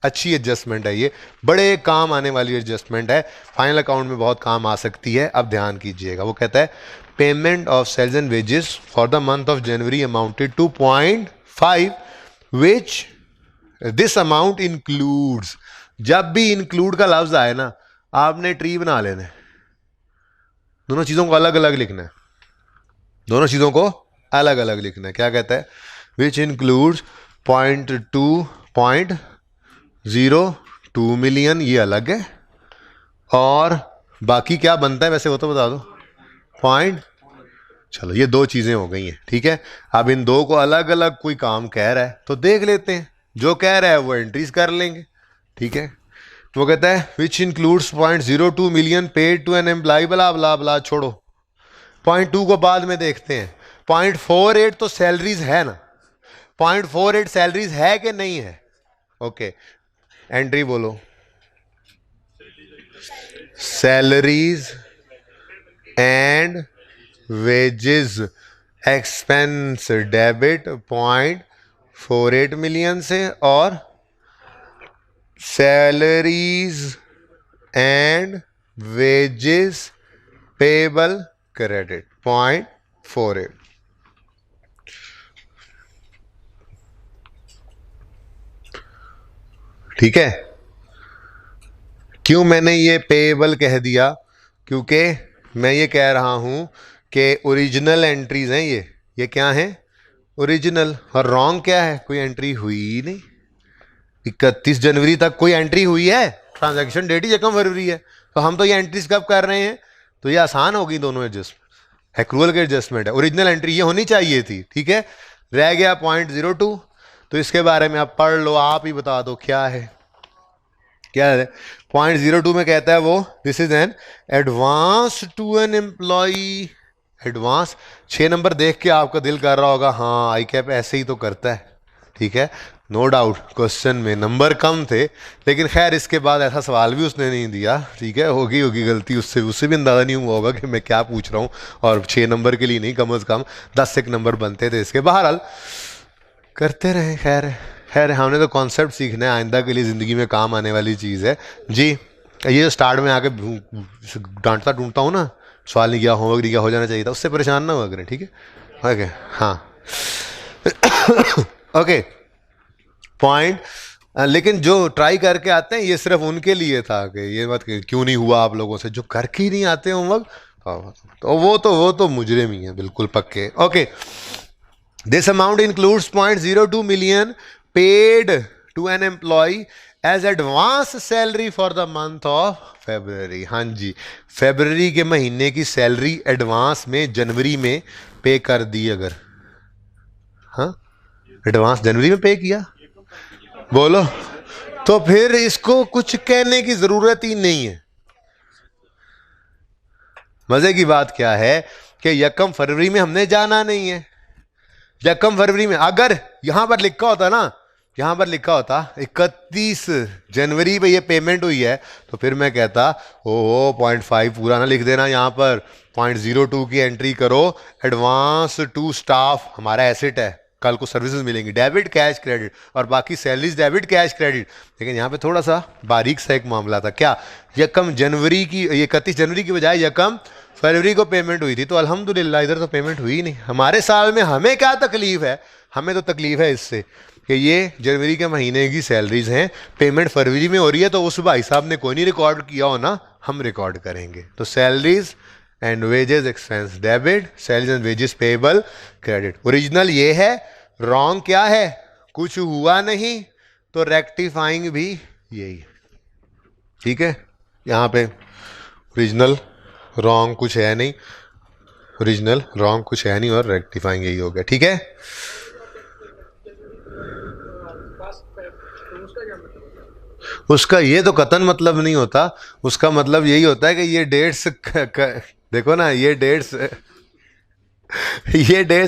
अच्छी एडजस्टमेंट है ये, बड़े काम आने वाली एडजस्टमेंट है, फाइनल अकाउंट में बहुत काम आ सकती है। अब ध्यान कीजिएगा, वो कहता है payment of salaries and wages for the month of January amounted to 0.5 which this amount includes, जब भी इंक्लूड का लफ्ज आए ना, आपने ट्री बना लेना है, दोनों चीजों को अलग अलग लिखना है, दोनों चीजों को अलग अलग लिखना है। क्या कहता है, विच इंक्लूड्स 0.02 मिलियन, ये अलग है, और बाकी क्या बनता है वैसे वो तो बता दो, पॉइंट, चलो ये दो चीजें हो गई हैं। ठीक है, अब इन दो को अलग अलग कोई काम कह रहा है तो देख लेते हैं, जो कह रहा है वो एंट्रीज कर लेंगे। ठीक है, वो कहता है which includes 0.02 million paid to an employ, blah blah बला, छोड़ो 0.2 को बाद में देखते हैं, 0.48 तो सैलरीज है ना, 0.48 सैलरीज है कि नहीं है? ओके, एंट्री बोलो, salaries and wages expense debit 0.48 million से, और salaries and wages payable credit 0.48। ठीक है, क्यों मैंने ये पेएबल कह दिया? क्योंकि मैं ये कह रहा हूं कि ओरिजिनल एंट्रीज हैं ये क्या है? ओरिजिनल। और रॉन्ग क्या है? कोई एंट्री हुई ही नहीं। 31 जनवरी तक कोई एंट्री हुई है? ट्रांजैक्शन डेट ही 1 फरवरी है। तो हम तो ये एंट्रीज कब कर रहे हैं? तो ये आसान होगी, दोनों एडजस्टमेंट, एक्रूअल के एडजस्टमेंट है। ओरिजिनल एंट्री ये होनी चाहिए थी। ठीक है, रह गया 0.02, तो इसके बारे में आप पढ़ लो, आप ही बता दो क्या है। क्या है 0.02 में? कहता है वो this is an advance to an employee. Advance 6 number देख के आपका दिल कर रहा होगा हाँ आई कैप ऐसे ही तो करता है। ठीक है, नो डाउट क्वेश्चन में नंबर कम थे, लेकिन खैर इसके बाद ऐसा सवाल भी उसने नहीं दिया। ठीक है, होगी गलती उससे भी अंदाज़ा नहीं हुआ होगा कि मैं क्या पूछ रहा हूँ, और 6 नंबर के लिए नहीं, कम अज़ कम 10 एक नंबर बनते थे इसके। बहरहाल करते रहे, खैर हमने तो कॉन्सेप्ट सीखना है, आइंदा के लिए ज़िंदगी में काम आने वाली चीज़ है जी। ये जो स्टार्ट में आके डांटता ढूंढता हूँ ना, सवाल नहीं किया, होमवर्क नहीं किया, हो जाना चाहिए था, उससे परेशान ना हुआ करें। ठीक है, ओके, हाँ ओके पॉइंट। लेकिन जो ट्राई करके आते हैं ये सिर्फ उनके लिए था कि ये मत क्यों नहीं हुआ आप लोगों से, जो करके ही नहीं आते होमवर्क तो वो तो मुजरिम ही है, बिल्कुल पक्के। Okay, this amount includes 0.02 million paid to an employ as advance salary for the month of February. हाँ जी, फेब्रुअरी के महीने की सैलरी एडवांस में जनवरी में पे कर दी। अगर हाँ एडवांस जनवरी में पे किया बोलो, तो फिर इसको कुछ कहने की जरूरत ही नहीं है। मजे की बात क्या है कि 1 फरवरी में हमने जाना नहीं है। 1 फरवरी में अगर यहां पर लिखा होता ना, यहां पर लिखा होता 31 जनवरी पे ये पेमेंट हुई है, तो फिर मैं कहता ओहो 0.5 पूरा ना लिख देना, यहां पर 0.02 की एंट्री करो, एडवांस टू स्टाफ हमारा एसेट है, कल को सर्विसेज मिलेंगी, डेबिट कैश क्रेडिट, और बाकी सैलरीज डेबिट कैश क्रेडिट। लेकिन यहाँ पे थोड़ा सा बारीक सा एक मामला था। क्या 1 जनवरी की, 31 जनवरी की बजाय 1 फरवरी को पेमेंट हुई थी, तो अल्हम्दुलिल्लाह इधर तो पेमेंट हुई नहीं। हमारे साल में हमें क्या तकलीफ है? हमें तो तकलीफ है इससे कि ये जनवरी के महीने की सैलरीज हैं, पेमेंट फरवरी में हो रही है, तो उस भाई साहब ने कोई नहीं रिकॉर्ड किया हो ना, हम रिकॉर्ड करेंगे। तो salaries and wages expense debit, salaries and wages payable credit. Original ये है, रॉन्ग क्या है? कुछ हुआ नहीं, तो रेक्टिफाइंग भी यही है। ठीक है, यहाँ पे ओरिजिनल रॉन्ग कुछ है नहीं, ओरिजिनल रॉन्ग कुछ है नहीं, और रेक्टिफाइंग यही हो गया। ठीक है, उसका ये तो कतन मतलब नहीं होता, उसका मतलब यही होता है कि ये डेट्स देखो ना, ये डेट्स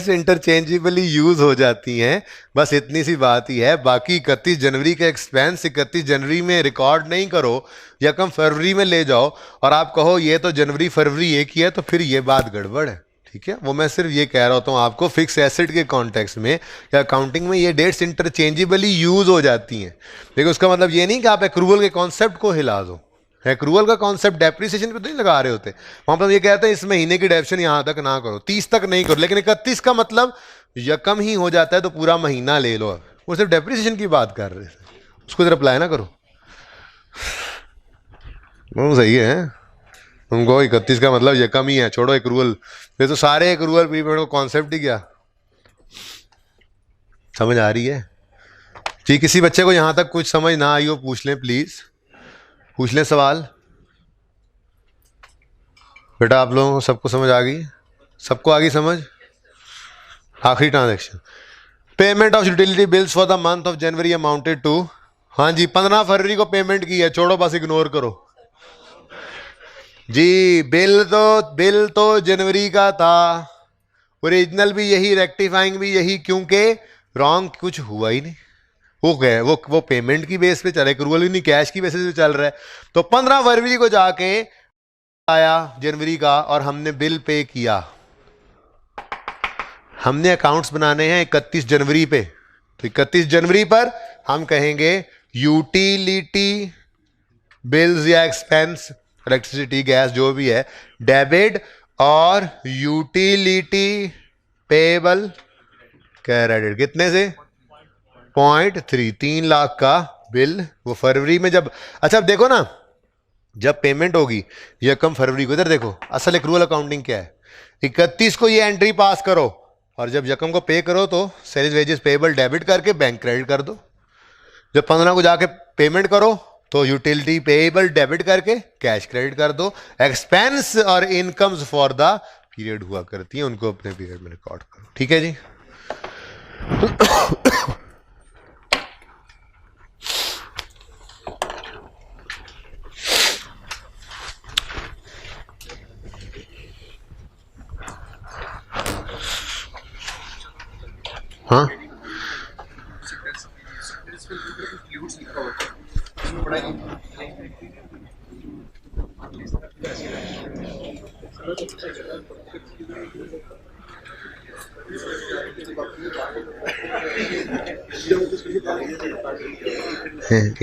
इंटरचेंजेबली यूज हो जाती हैं, बस इतनी सी बात ही है। बाकी 31 जनवरी का एक्सपेंस 31 जनवरी में रिकॉर्ड नहीं करो, 1 फरवरी में ले जाओ, और आप कहो ये तो जनवरी फरवरी एक ही है, तो फिर ये बात गड़बड़ है। ठीक है, वो मैं सिर्फ ये कह रहा होता हूँ आपको, फिक्स एसेट के कॉन्टेक्स्ट में या अकाउंटिंग में ये डेट्स इंटरचेंजेबली यूज हो जाती हैं। लेकिन उसका मतलब ये नहीं कि आप एक्रूवल के कॉन्सेप्ट को हिला दो। एक्रूवल का कॉन्सेप्ट डेप्रिसिएशन पे तो नहीं लगा रहे होते, वहां पर ये कहते हैं इस महीने की डेप्शन यहां तक ना करो, 30 तक नहीं करो, लेकिन 31 का मतलब यकम ही हो जाता है, तो पूरा महीना ले लो। वो सिर्फ डेप्रिसिएशन की बात कर रहे हैं, उसको जरा अप्लाई ना करो। वो सही है, उनको 31 का मतलब यकम ही है, छोड़ो एक्रूवल, फिर तो सारे एक्रूवल प्रीपेड को कॉन्सेप्ट ही क्या समझ आ रही है जी। किसी बच्चे को यहां तक कुछ समझ ना आई हो पूछ लें, प्लीज पूछ लें सवाल। बेटा आप लोगों को सबको समझ आ गई? सबको आ गई समझ? आखिरी transaction, payment of utility bills for the month of January amounted to, हाँ जी 15 फरवरी को पेमेंट की है, छोड़ो बस इग्नोर करो जी। बिल तो जनवरी का था, ओरिजिनल भी यही, रेक्टिफाइंग भी यही, क्योंकि रॉन्ग कुछ हुआ ही नहीं। वो गए, वो पेमेंट की बेस पे चल रहा है, एक्रूवल भी नहीं, कैश की बेसिस पे चल रहा है। तो 15 फरवरी को जाके आया जनवरी का और हमने बिल पे किया। हमने अकाउंट्स बनाने हैं 31 जनवरी पे, तो 31 जनवरी पर हम कहेंगे यूटिलिटी बिल्स या एक्सपेंस, इलेक्ट्रिसिटी गैस जो भी है, डेबिट और यूटिलिटी पेबल क्रेडिट। कितने से? 0.3, 3 लाख का बिल वो फरवरी में जब, अच्छा अब देखो ना, जब पेमेंट होगी ये कम फरवरी को, इधर देखो असल एक्रूवल अकाउंटिंग क्या है। 31 को ये एंट्री पास करो और जब यकम को पे करो तो सेल्स वेजेस पेबल डेबिट करके बैंक क्रेडिट कर दो। जब 15 को जाके पेमेंट करो तो यूटिलिटी पेबल डेबिट करके कैश क्रेडिट कर दो। एक्सपेंस और इनकम्स फॉर द पीरियड हुआ करती है, उनको अपने पीरियड में रिकॉर्ड करो। ठीक है जी। हाँ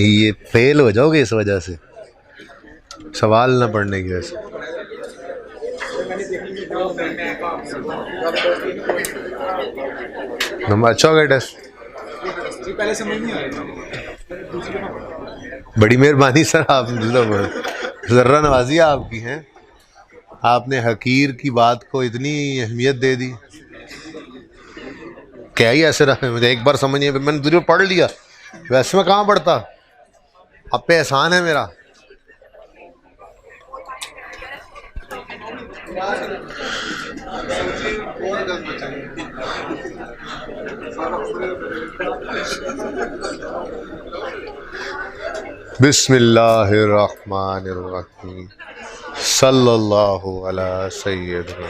ये फेल हो जाओगे इस वजह से, सवाल ना पढ़ने की वजह से। नंबर अच्छा हो गया टेस्ट। पहले समझ नहीं आया। बड़ी मेहरबानी सर, आप जर्रा नवाजी आपकी हैं, आपने हकीर की बात को इतनी अहमियत दे दी। क्या ही ऐसे रहा, मुझे एक बार समझ नहीं, मैंने दूसरी पढ़ लिया, वैसे में कहाँ पढ़ता। अब पे एहसान है मेरा। बिस्मिल्लाहिर्रहमानिर्रहीम सल्लल्लाहु अला सय्यदना।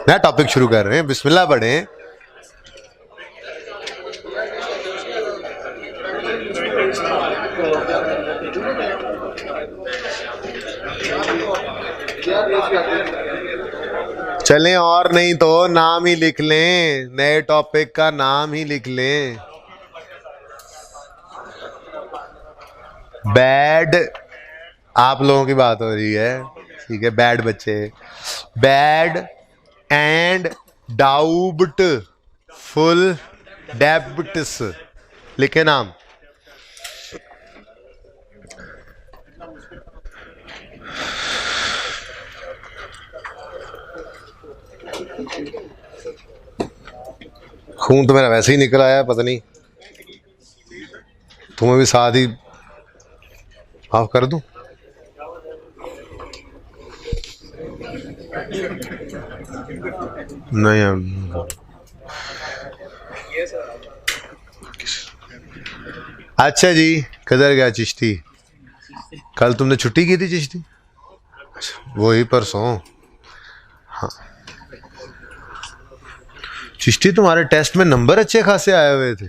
नया टॉपिक शुरू कर रहे हैं, बिस्मिल्लाह पढ़ें। चलें, और नहीं तो नाम ही लिख लें, नए टॉपिक का नाम ही लिख लें। बैड, आप लोगों की बात हो रही है, ठीक है, बैड बच्चे, bad and doubt full debts लिखे नाम। खून तो मेरा वैसे ही निकल आया, पता नहीं तुम्हें भी साथ ही माफ कर दूं। नहीं अच्छा जी, किधर गया चिश्ती? कल तुमने छुट्टी की थी चिश्ती? वही परसों। हाँ चिश्ती, तुम्हारे टेस्ट में नंबर अच्छे खासे आए हुए थे।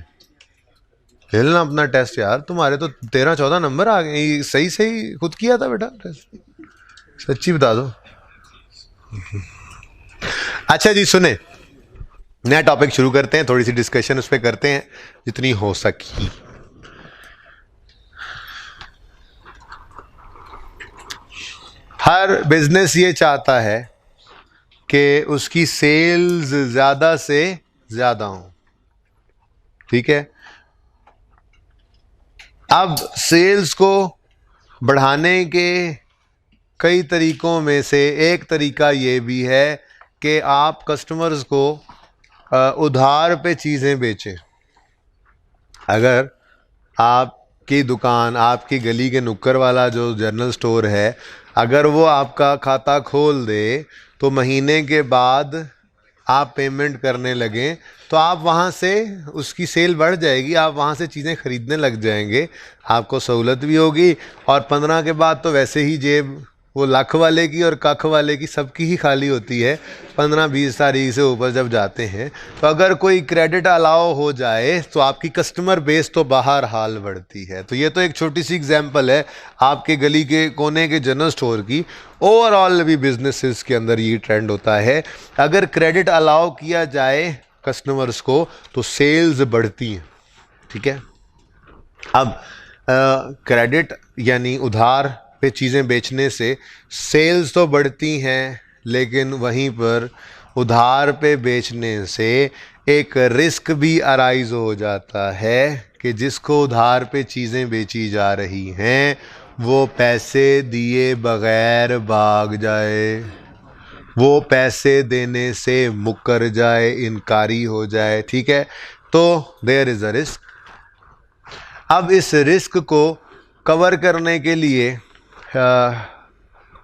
ले लेना अपना टेस्ट यार, तुम्हारे तो 13-14 नंबर आ गए। सही सही खुद किया था बेटा टेस्ट, सच्ची बता दो। अच्छा जी सुने, नया टॉपिक शुरू करते हैं, थोड़ी सी डिस्कशन उस पर करते हैं जितनी हो सकी। हर बिजनेस ये चाहता है कि उसकी सेल्स ज्यादा से ज्यादा हो, ठीक है। अब सेल्स को बढ़ाने के कई तरीकों में से एक तरीका ये भी है कि आप कस्टमर्स को उधार पे चीज़ें बेचें। अगर आपकी दुकान, आपकी गली के नुक्कर वाला जो जनरल स्टोर है, अगर वो आपका खाता खोल दे तो महीने के बाद आप पेमेंट करने लगें तो आप वहाँ से उसकी सेल बढ़ जाएगी, आप वहाँ से चीज़ें ख़रीदने लग जाएंगे, आपको सहूलत भी होगी और 15 के बाद तो वैसे ही जेब वो लाख वाले की और कख वाले की सबकी ही खाली होती है 15-20 तारीख से ऊपर जब जाते हैं। तो अगर कोई क्रेडिट अलाउ हो जाए तो आपकी कस्टमर बेस तो बाहर हाल बढ़ती है। तो ये तो एक छोटी सी एग्जांपल है आपके गली के कोने के जनरल स्टोर की। ओवरऑल भी बिजनेसेस के अंदर ये ट्रेंड होता है, अगर क्रेडिट अलाउ किया जाए कस्टमर्स को तो सेल्स बढ़ती हैं। ठीक है, अब क्रेडिट यानी उधार पे चीज़ें बेचने से सेल्स तो बढ़ती हैं, लेकिन वहीं पर उधार पे बेचने से एक रिस्क भी अराइज हो जाता है कि जिसको उधार पे चीज़ें बेची जा रही हैं वो पैसे दिए बगैर भाग जाए, वो पैसे देने से मुकर जाए, इनकारी हो जाए। ठीक है, तो देयर इज़ अ रिस्क। अब इस रिस्क को कवर करने के लिए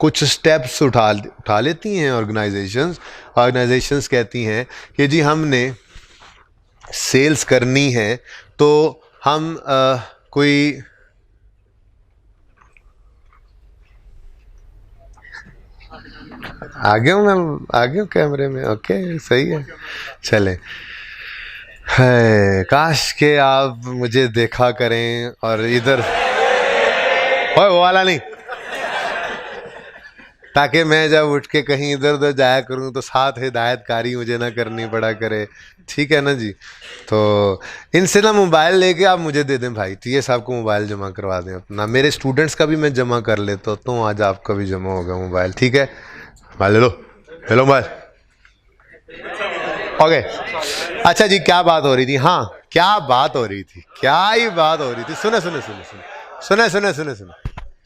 कुछ स्टेप्स उठा लेती हैं ऑर्गेनाइजेशंस कहती हैं कि जी हमने सेल्स करनी है तो हम कोई आगे हूँ, मैं आगे हूँ कैमरे में। ओके, सही है, चले। है, काश के आप मुझे देखा करें और इधर ओए वो वाला नहीं, ताकि मैं जब उठ के कहीं इधर उधर जाया करूं तो साथ हिदायतकारी मुझे ना करनी पड़ा करे। ठीक है ना जी। तो इनसे ना मोबाइल लेके आप मुझे दे दें भाई, तो ये साहब को मोबाइल जमा करवा दें अपना। मेरे स्टूडेंट्स का भी मैं जमा कर लेता तो आज आपका भी जमा होगा मोबाइल। ठीक है, मोबाइल ले लो, ले लो मोबाइल। ओके, अच्छा जी, क्या बात हो रही थी? हाँ, क्या बात हो रही थी, क्या ही बात हो रही थी। सुने सुने सुने सुने सुने सुने सुने सुने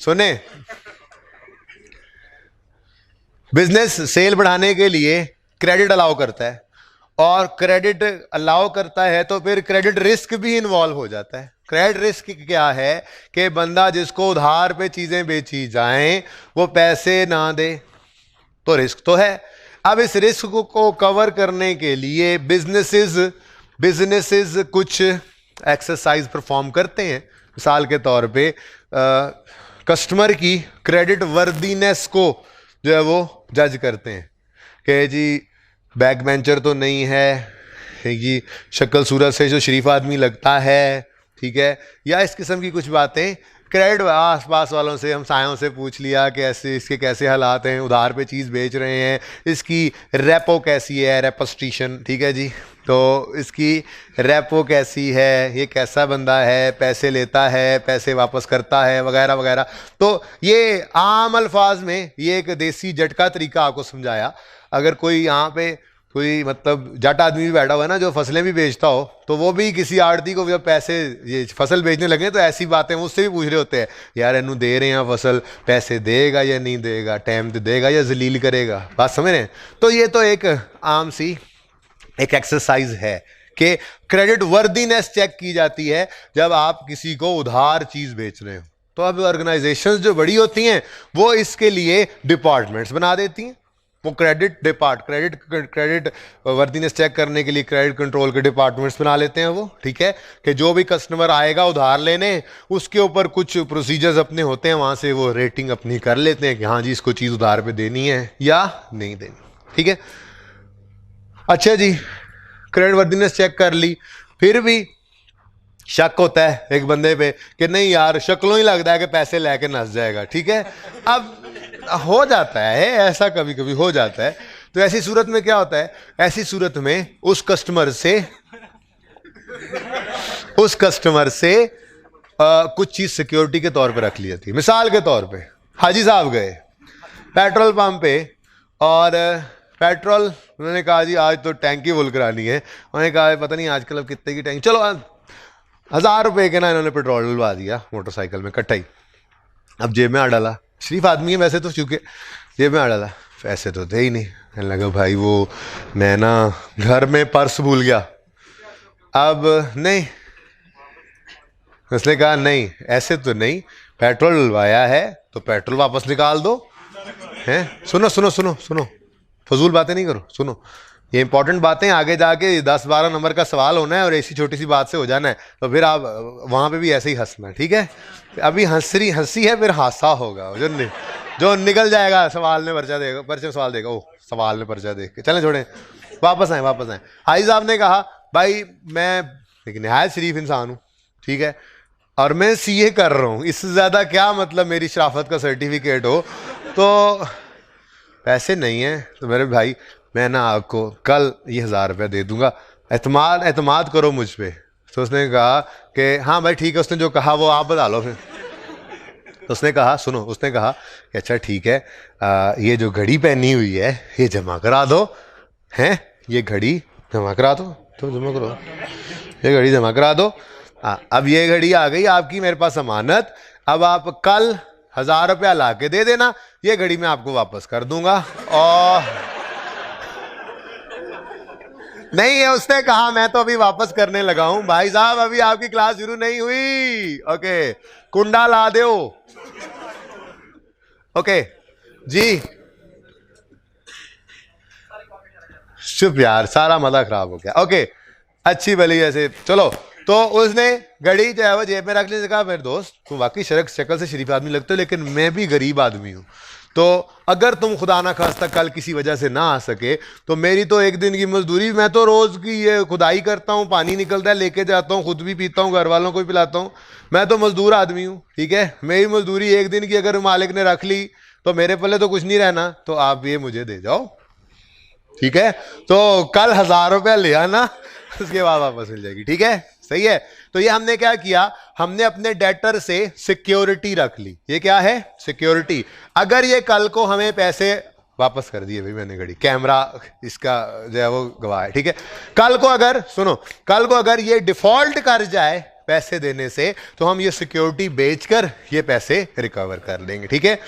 सुने बिजनेस सेल बढ़ाने के लिए क्रेडिट अलाउ करता है, और क्रेडिट अलाउ करता है तो फिर क्रेडिट रिस्क भी इन्वॉल्व हो जाता है। क्रेडिट रिस्क क्या है कि बंदा जिसको उधार पे चीजें बेची जाएं वो पैसे ना दे, तो रिस्क तो है। अब इस रिस्क को कवर करने के लिए बिजनेसेस कुछ एक्सरसाइज परफॉर्म करते हैं। मिसाल के तौर पे कस्टमर की क्रेडिट वर्दीनेस को जो है वो जज करते हैं कि जी बैक बेंचर तो नहीं है, ये शक्ल सूरत से जो शरीफ आदमी लगता है, ठीक है, या इस किस्म की कुछ बातें क्रेडिट आस पास वालों से, हम सायों से पूछ लिया कि ऐसे इसके कैसे हालात हैं, उधार पे चीज़ बेच रहे हैं, इसकी रेपो कैसी है, रेपोस्टिशन, ठीक है जी, तो इसकी रेपो कैसी है, ये कैसा बंदा है, पैसे लेता है, पैसे वापस करता है, वगैरह वगैरह। तो ये आम अल्फाज में ये एक देसी झटका तरीका आपको समझाया। अगर कोई यहाँ पे कोई मतलब जट आदमी भी बैठा हुआ है ना जो फसलें भी बेचता हो, तो वो भी किसी आड़ती को जब पैसे ये फसल बेचने लगे तो ऐसी बातें मुझसे भी पूछ रहे होते हैं, यार इनू दे रहे हैं फसल, पैसे देगा या नहीं देगा, टाइम तो देगा या जलील करेगा, बात समझ रहे हैं? तो ये तो एक आम सी एक एक्सरसाइज है कि क्रेडिट वर्दीनेस चेक की जाती है जब आप किसी को उधार चीज़ बेच रहे हो। तो अब ऑर्गेनाइजेशंस जो बड़ी होती हैं वो इसके लिए डिपार्टमेंट्स बना देती हैं। वो क्रेडिट वर्दीनेस चेक करने के लिए क्रेडिट कंट्रोल के डिपार्टमेंट्स बना लेते हैं वो, ठीक है, कि जो भी कस्टमर आएगा उधार लेने उसके ऊपर कुछ प्रोसीजर्स अपने होते हैं, वहाँ से वो रेटिंग अपनी कर लेते हैं कि हाँ जी इसको चीज़ उधार पे देनी है या नहीं देनी, ठीक है। अच्छा जी, क्रेडिट वर्दीनेस चेक कर ली, फिर भी शक होता है एक बंदे पे कि नहीं यार शक्लों ही लगता है कि पैसे लेके नस जाएगा, ठीक है। अब हो जाता है ऐसा, कभी कभी हो जाता है। तो ऐसी सूरत में क्या होता है, ऐसी सूरत में उस कस्टमर से कुछ चीज सिक्योरिटी के तौर पे रख ली जाती है। मिसाल के तौर पे हाजी साहब गए पेट्रोल पंप पे और पेट्रोल, उन्होंने कहा जी आज तो टैंकी फुल करानी है। उन्होंने कहा पता नहीं आजकल अब कितने की टैंकी, चलो 1000 रुपये के ना इन्होंने पेट्रोल डलवा दिया मोटरसाइकिल में कट्टा ही। अब जेब में आ डाला, शरीफ आदमी है वैसे तो, चूंकि जेब में आ डाला, पैसे तो थे ही नहीं। कहने लगा भाई वो मैं ना घर में पर्स भूल गया। अब नहीं, उसने कहा नहीं ऐसे तो नहीं, पेट्रोल डलवाया है तो पेट्रोल वापस निकाल दो। हैं, सुनो सुनो सुनो सुनो, फजूल बातें नहीं करो, सुनो, ये इंपॉर्टेंट बातें, आगे जाके 10-12 नंबर का सवाल होना है और ऐसी छोटी सी बात से हो जाना है, तो फिर आप वहाँ पे भी ऐसे ही हंसना, ठीक है। अभी हंसी है फिर हादसा होगा, जो नहीं जो निकल जाएगा सवाल में पर्चा देगा, पर्चे में सवाल देगा, ओ सवाल में पर्चा देख के चलें छोड़ें, वापस आए वापस आए। हाई साहब ने कहा भाई मैं एक नहायत शरीफ इंसान हूँ, ठीक है, और मैं सीए कर रहा हूँ, इससे ज़्यादा क्या मतलब मेरी शराफत का सर्टिफिकेट हो, तो पैसे नहीं है तो मेरे भाई मैं ना आपको कल ये 1000 रुपया दे दूंगा, एतमाद करो मुझ पे। तो उसने कहा कि हाँ भाई ठीक है, उसने जो कहा वो आप बता लो फिर। तो उसने कहा सुनो, उसने कहा कि अच्छा ठीक है, ये जो घड़ी पहनी हुई है ये जमा करा दो, हैं ये घड़ी जमा करा दो, तो जमा करो, ये घड़ी जमा करा दो। अब ये घड़ी आ गई आपकी मेरे पास अमानत, अब आप कल 1000 रुपया ला के दे देना, ये घड़ी मैं आपको वापस कर दूंगा। और नहीं है, उसने कहा मैं तो अभी वापस करने लगा हूं भाई साहब, अभी आपकी क्लास शुरू नहीं हुई। ओके, कुंडा ला दो। ओके जी, चुप यार, सारा मजा खराब हो गया। ओके, अच्छी भली ऐसे चलो। तो उसने घड़ी जो है वो जेब में रख ली, कहा मेरे दोस्त तुम वाकई शक्ल से शरीफ आदमी लगते हो, लेकिन मैं भी गरीब आदमी हूं, तो अगर तुम खुदा ना खास्ता कल किसी वजह से ना आ सके तो मेरी तो एक दिन की मजदूरी, मैं तो रोज की ये खुदाई करता हूँ, पानी निकलता है लेके जाता हूँ, खुद भी पीता हूँ, घर वालों को भी पिलाता हूँ, मैं तो मजदूर आदमी हूँ, ठीक है, मेरी मजदूरी एक दिन की अगर मालिक ने रख ली तो मेरे पल्ले तो कुछ नहीं रहना, तो आप ये मुझे दे जाओ, ठीक है, तो कल 1000 रुपया ले आना, उसके बाद वापस मिल जाएगी, ठीक है, सही है। तो ये हमने क्या किया, हमने अपने डेटर से सिक्योरिटी रख ली। ये क्या है, सिक्योरिटी। अगर ये कल को हमें पैसे वापस कर दिए, भाई मैंने घड़ी, कैमरा इसका जो है वो गवाह है, ठीक है, कल को अगर सुनो, कल को अगर ये डिफॉल्ट कर जाए पैसे देने से, तो हम ये सिक्योरिटी बेचकर ये पैसे रिकवर कर लेंगे, ठीक है।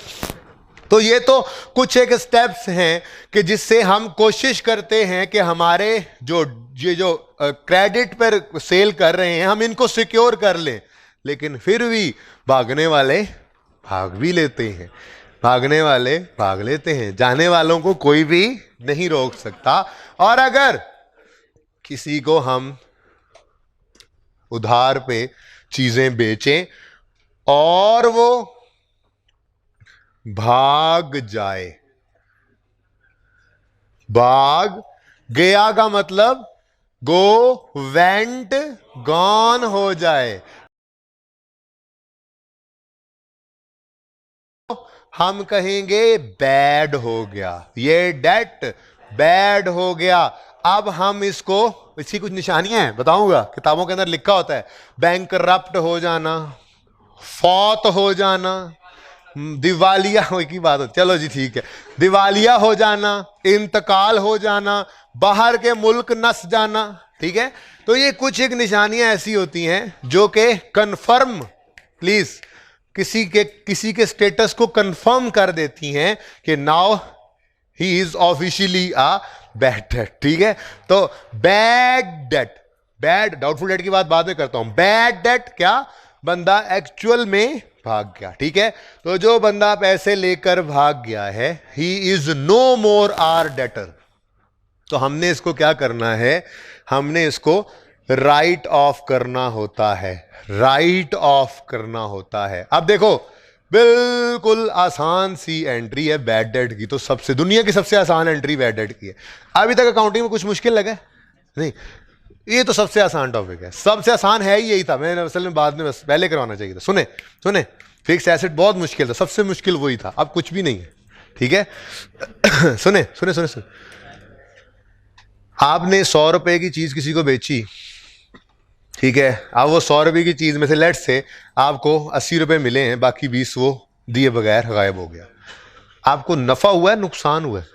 तो ये तो कुछ एक स्टेप्स हैं कि जिससे हम कोशिश करते हैं कि हमारे जो क्रेडिट पर सेल कर रहे हैं हम इनको सिक्योर कर लें, लेकिन फिर भी भागने वाले भाग भी लेते हैं, भागने वाले भाग लेते हैं, जाने वालों को कोई भी नहीं रोक सकता। और अगर किसी को हम उधार पे चीजें बेचें और वो भाग जाए, भाग गया का मतलब गो, वेंट, गॉन हो जाए, हम कहेंगे बैड हो गया, ये डेट बैड हो गया। अब हम इसको, इसकी कुछ निशानियां हैं बताऊंगा, किताबों के अंदर लिखा होता है, बैंक करप्ट हो जाना, फौत हो जाना, दिवालिया की बात हो, चलो जी ठीक है, दिवालिया हो जाना, इंतकाल हो जाना, बाहर के मुल्क नस जाना, ठीक है। तो ये कुछ एक निशानियां ऐसी होती हैं जो कि कंफर्म, प्लीज किसी के स्टेटस को कंफर्म कर देती हैं कि now he is officially a bad debt, ठीक है। तो bad debt, bad doubtful debt की बात बाद में करता हूं, बैड डेट क्या, बंदा एक्चुअल में भाग गया, ठीक है। तो जो बंदा पैसे लेकर भाग गया है, he is no more our debtor. तो हमने इसको क्या करना है, हमने इसको राइट ऑफ करना होता है, राइट ऑफ करना होता है। अब देखो बिल्कुल आसान सी एंट्री है बैड डेट की, तो सबसे दुनिया की सबसे आसान एंट्री बैड डेट की है। अभी तक अकाउंटिंग में कुछ मुश्किल लगा नहीं, ये तो सबसे आसान टॉपिक है, सबसे आसान है ही यही था, मैंने असल में बाद में बस पहले करवाना चाहिए था। सुने सुने, फिक्स एसेट बहुत मुश्किल था, सबसे मुश्किल वही था, अब कुछ भी नहीं है, ठीक है। सुने सुने सुने सुने, आपने 100 रुपए की चीज किसी को बेची, ठीक है, अब वो 100 रुपए की चीज में से लेट से आपको 80 रुपए मिले हैं, बाकी 20 वो दिए बगैर गायब हो गया। आपको नफा हुआ है नुकसान हुआ है,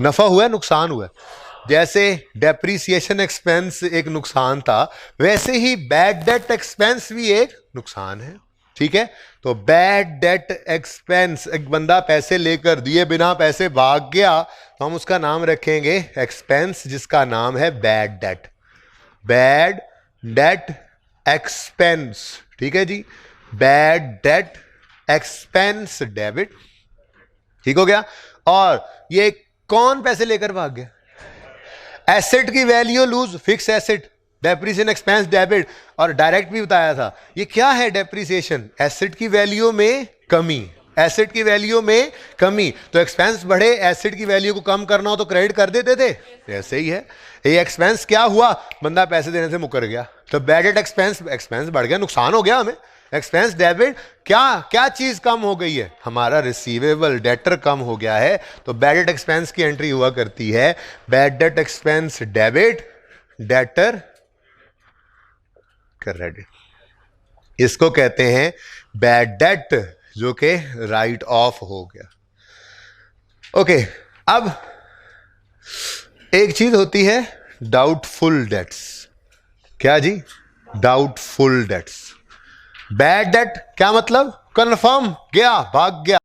नफा हुआ है नुकसान हुआ है। जैसे डेप्रीसिएशन एक्सपेंस एक नुकसान था, वैसे ही बैड डेट एक्सपेंस भी एक नुकसान है, ठीक है। तो बैड डेट एक्सपेंस, एक बंदा पैसे लेकर दिए बिना पैसे भाग गया, तो हम उसका नाम रखेंगे एक्सपेंस, जिसका नाम है bad date, bad debt expense, ठीक है जी, बैड डेट एक्सपेंस डेबिट, ठीक हो गया। और ये कौन पैसे लेकर भाग गया, एसेट की value lose, fix asset, depreciation expense debit, और डायरेक्ट भी बताया था। ये क्या है डेप्रिसिएशन, एसेट की वैल्यू में कमी, एसेट की वैल्यू में कमी, तो एक्सपेंस बढ़े, एसेट की वैल्यू को कम करना हो तो क्रेडिट कर देते थे, ऐसे ही है। ये एक्सपेंस क्या हुआ, बंदा पैसे देने से मुकर गया, तो बैड डेट एक्सपेंस, एक्सपेंस बढ़ गया, नुकसान हो गया हमें। एक्सपेंस डेबिट, क्या क्या चीज कम हो गई है, हमारा रिसीवेबल डेटर कम हो गया है, तो बैड डेट एक्सपेंस की एंट्री हुआ करती है bad date expense debit debtor credit. इसको कहते हैं बैड डेट, जो कि राइट ऑफ हो गया। ओके, अब एक चीज होती है डाउटफुल डेट्स। क्या जी, डाउटफुल डेट्स। बैड डेट क्या मतलब, कंफर्म गया, भाग गया,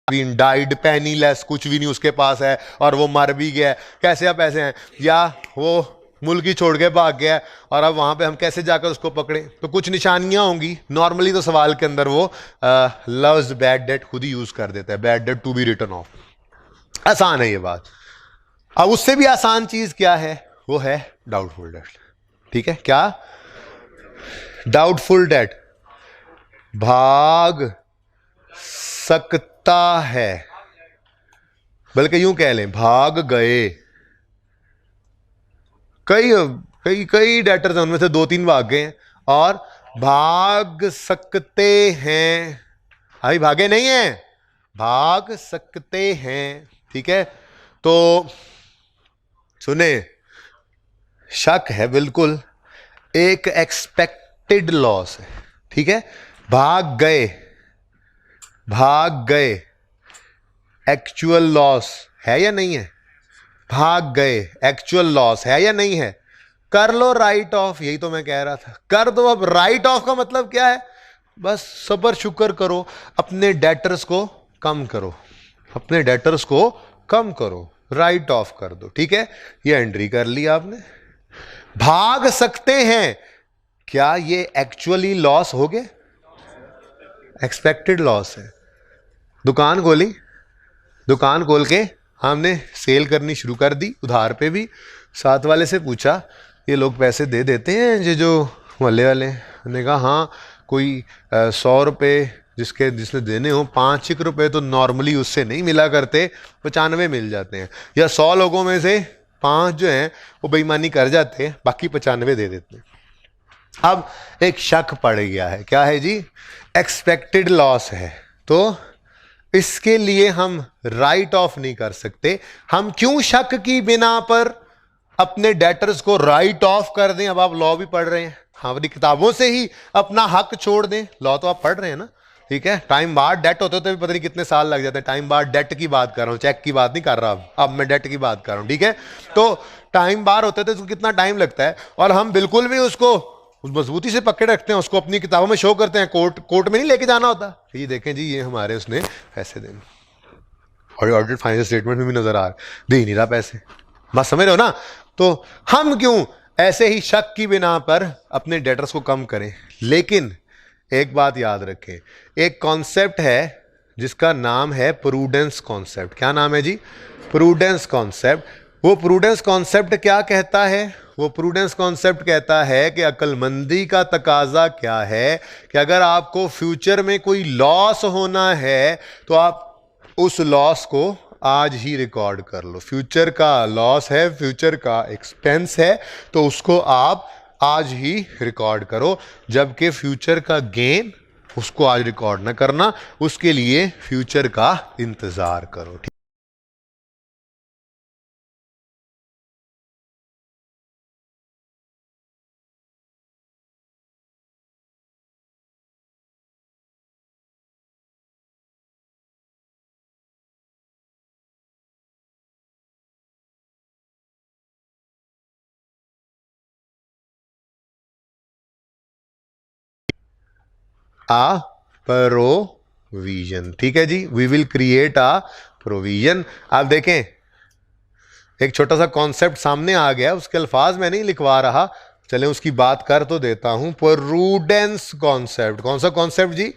डाइड पेनीलेस, कुछ भी नहीं उसके पास है और वो मर भी गया, कैसे आप ऐसे हैं, या वो मुल्क ही छोड़ के भाग गया और अब वहां पे हम कैसे जाकर उसको पकड़ें, तो कुछ निशानियां होंगी। नॉर्मली तो सवाल के अंदर वो लव्स बैड डेट खुद ही यूज कर देता है, bad debt to be written off. आसान है ये बात। अब उससे भी आसान चीज क्या है, वो है डाउटफुल डेट। ठीक है, क्या डाउटफुल डेट भाग सकता है, बल्कि यूं कह लें भाग गए। कई कई कई डेटर्स हैं, उनमें से 2-3 भाग गए हैं और भाग सकते हैं, अभी भागे नहीं हैं, भाग सकते हैं। ठीक है, तो सुने, शक है बिल्कुल, एक एक्सपेक्टेड लॉस है। ठीक है, भाग गए, भाग गए, एक्चुअल लॉस है या नहीं है, भाग गए, एक्चुअल लॉस है या नहीं है, कर लो राइट ऑफ, यही तो मैं कह रहा था, कर दो। अब राइट ऑफ का मतलब क्या है, बस सब्र शुक्र करो, अपने डेटर्स को कम करो, अपने डेटर्स को कम करो, राइट ऑफ कर दो। ठीक है, ये एंट्री कर ली आपने। भाग सकते हैं, क्या ये एक्चुअली लॉस हो गए, एक्सपेक्टेड लॉस है। दुकान खोली, दुकान खोल के हमने सेल करनी शुरू कर दी, उधार पे भी। साथ वाले से पूछा, ये लोग पैसे दे देते हैं जो मोहल्ले वाले, ने कहा हाँ, कोई 100 रुपये जिसने देने हो, 5 रुपये तो नॉर्मली उससे नहीं मिला करते, 95 मिल जाते हैं, या 100 लोगों में से 5 जो हैं वो बेईमानी कर जाते हैं, बाकी 95 दे देते हैं। अब एक शक पड़ गया है, क्या है जी, एक्सपेक्टेड लॉस है, तो इसके लिए हम राइट ऑफ नहीं कर सकते। हम क्यों शक की बिना पर अपने डेटर्स को राइट ऑफ कर दें। अब आप लॉ भी पढ़ रहे हैं, हाँ, अपनी किताबों से ही अपना हक छोड़ दें, लॉ तो आप पढ़ रहे हैं ना। ठीक है, टाइम बार डेट होते भी पता नहीं कितने साल लग जाते हैं, टाइम बार डेट की बात कर रहा हूं, चेक की बात नहीं कर रहा, अब मैं डेट की बात कर रहा हूं। ठीक है, तो टाइम बार होते थे तो कितना टाइम लगता है, और हम बिल्कुल भी उसको उस मजबूती से पकड़े रखते हैं, उसको अपनी किताबों में शो करते हैं, कोर्ट में नहीं लेके जाना होता। ये देखें जी, ये हमारे उसने पैसे देने, और ऑडिट फाइनेंशियल स्टेटमेंट में भी नजर आ रहा, दे नहीं रहा पैसे, बात समझ रहे हो ना। तो हम क्यों ऐसे ही शक की बिना पर अपने डेटर्स को कम करें। लेकिन एक बात याद रखें, एक कॉन्सेप्ट है जिसका नाम है प्रूडेंस कॉन्सेप्ट। क्या नाम है जी, प्रूडेंस कॉन्सेप्ट। वो प्रूडेंस कॉन्सेप्ट क्या कहता है, वो प्रूडेंस कॉन्सेप्ट कहता है कि अक्लमंदी का तकाजा क्या है कि अगर आपको फ्यूचर में कोई लॉस होना है तो आप उस लॉस को आज ही रिकॉर्ड कर लो। फ्यूचर का लॉस है, फ्यूचर का एक्सपेंस है, तो उसको आप आज ही रिकॉर्ड करो, जबकि फ्यूचर का गेन उसको आज रिकॉर्ड ना करना, उसके लिए फ्यूचर का इंतजार करो। ठीक, आ प्रोविजन। ठीक है जी, we will create a provision. आप देखें, एक छोटा सा कॉन्सेप्ट सामने आ गया, उसके अल्फाज मैं नहीं लिखवा रहा, चले उसकी बात कर तो देता हूं। प्रूडेंस कॉन्सेप्ट, कौन सा कॉन्सेप्ट जी,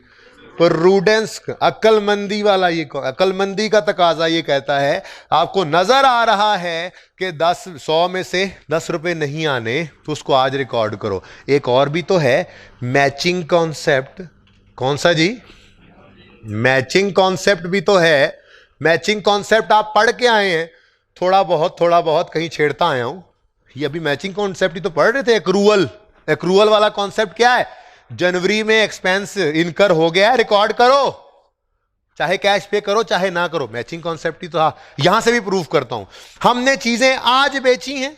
प्रूडेंस, अक्लमंदी वाला, ये अक्लमंदी का तकाजा ये कहता है आपको नजर आ रहा है कि 100 में से 10 रुपए नहीं आने तो उसको आज रिकॉर्ड करो। एक और भी तो है मैचिंग कॉन्सेप्ट। कौन सा जी? मैचिंग कॉन्सेप्ट भी तो है। मैचिंग कॉन्सेप्ट आप पढ़ के आए हैं, थोड़ा बहुत कहीं छेड़ता आया हूं। ये अभी मैचिंग कॉन्सेप्ट ही तो पढ़ रहे थे। एक्रूअल वाला कॉन्सेप्ट क्या है? जनवरी में एक्सपेंस इनकर हो गया है, रिकॉर्ड करो, चाहे कैश पे करो चाहे ना करो। मैचिंग कॉन्सेप्ट ही तो। हाँ, यहां से भी प्रूफ करता हूं। हमने चीजें आज बेची हैं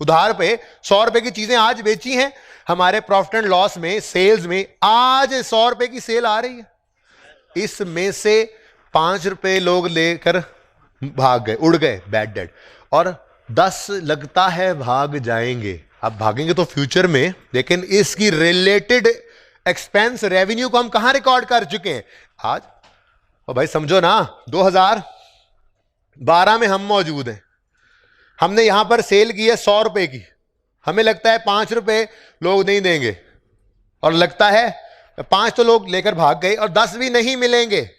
उधार पे, 100 रुपए की चीजें आज बेची हैं, हमारे प्रॉफिट एंड लॉस में, सेल्स में आज 100 रुपए की सेल आ रही है। इसमें से 5 रुपए लोग लेकर भाग गए, उड़ गए, बैड डेट, और 10 लगता है भाग जाएंगे। अब भागेंगे तो फ्यूचर में, लेकिन इसकी रिलेटेड एक्सपेंस रेवेन्यू को हम कहां रिकॉर्ड कर चुके हैं? आज। और भाई समझो ना, 2012 में हम मौजूद हैं, हमने यहां पर सेल की है 100 रुपए की, हमें लगता है 5 रुपए लोग नहीं देंगे, और लगता है 5 तो लोग लेकर भाग गए और 10 भी नहीं मिलेंगे।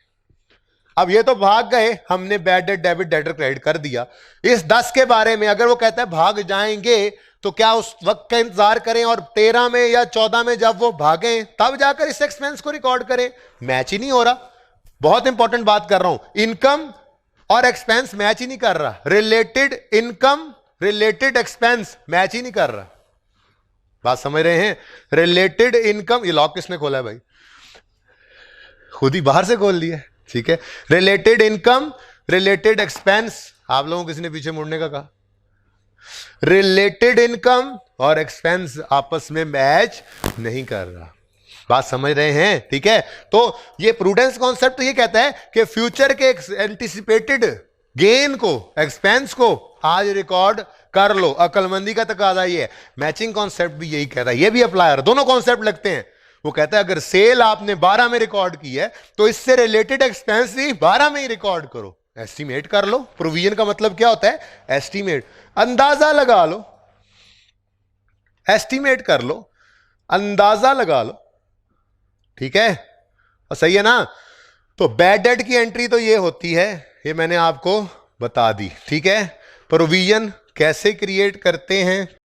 अब ये तो भाग गए, हमने bad debt debit debtor credit कर दिया। इस 10 के बारे में अगर वो कहता है भाग जाएंगे, तो क्या उस वक्त का इंतजार करें और 13 में या 14 में जब वो भागें तब जाकर इस एक्सपेंस को रिकॉर्ड करें? मैच ही नहीं हो रहा। बहुत इंपॉर्टेंट बात कर रहा हूं, इनकम और एक्सपेंस मैच ही नहीं कर रहा। Related income, related expense match ही नहीं कर रहा। बात समझ रहे हैं? रिलेटेड इनकम, ये लॉक किसने खोला है भाई? खुद ही बाहर से खोल लिया, ठीक है। रिलेटेड इनकम, रिलेटेड एक्सपेंस, आप लोगों को किसी ने पीछे मुड़ने का कहा? रिलेटेड इनकम और एक्सपेंस आपस में मैच नहीं कर रहा। बात समझ रहे हैं? ठीक है। तो ये प्रूडेंस कॉन्सेप्ट तो ये कहता है कि फ्यूचर के एंटिसिपेटेड गेन को, एक्सपेंस को आज रिकॉर्ड कर लो। अक्लमंदी का तकाजा ये है। मैचिंग कॉन्सेप्ट भी यही कहता है, ये भी अप्लाई, दोनों कॉन्सेप्ट लगते हैं। वो कहता है अगर सेल आपने 12 में रिकॉर्ड की है तो इससे रिलेटेड एक्सपेंस भी 12 में ही रिकॉर्ड करो, एस्टिमेट कर लो। प्रोविजन का मतलब क्या होता है? एस्टिमेट, अंदाजा लगा लो, एस्टिमेट कर लो, अंदाजा लगा लो, ठीक है। और सही है ना? तो बैड डेट की एंट्री तो ये होती है, ये मैंने आपको बता दी, ठीक है। प्रोविजन कैसे क्रिएट करते हैं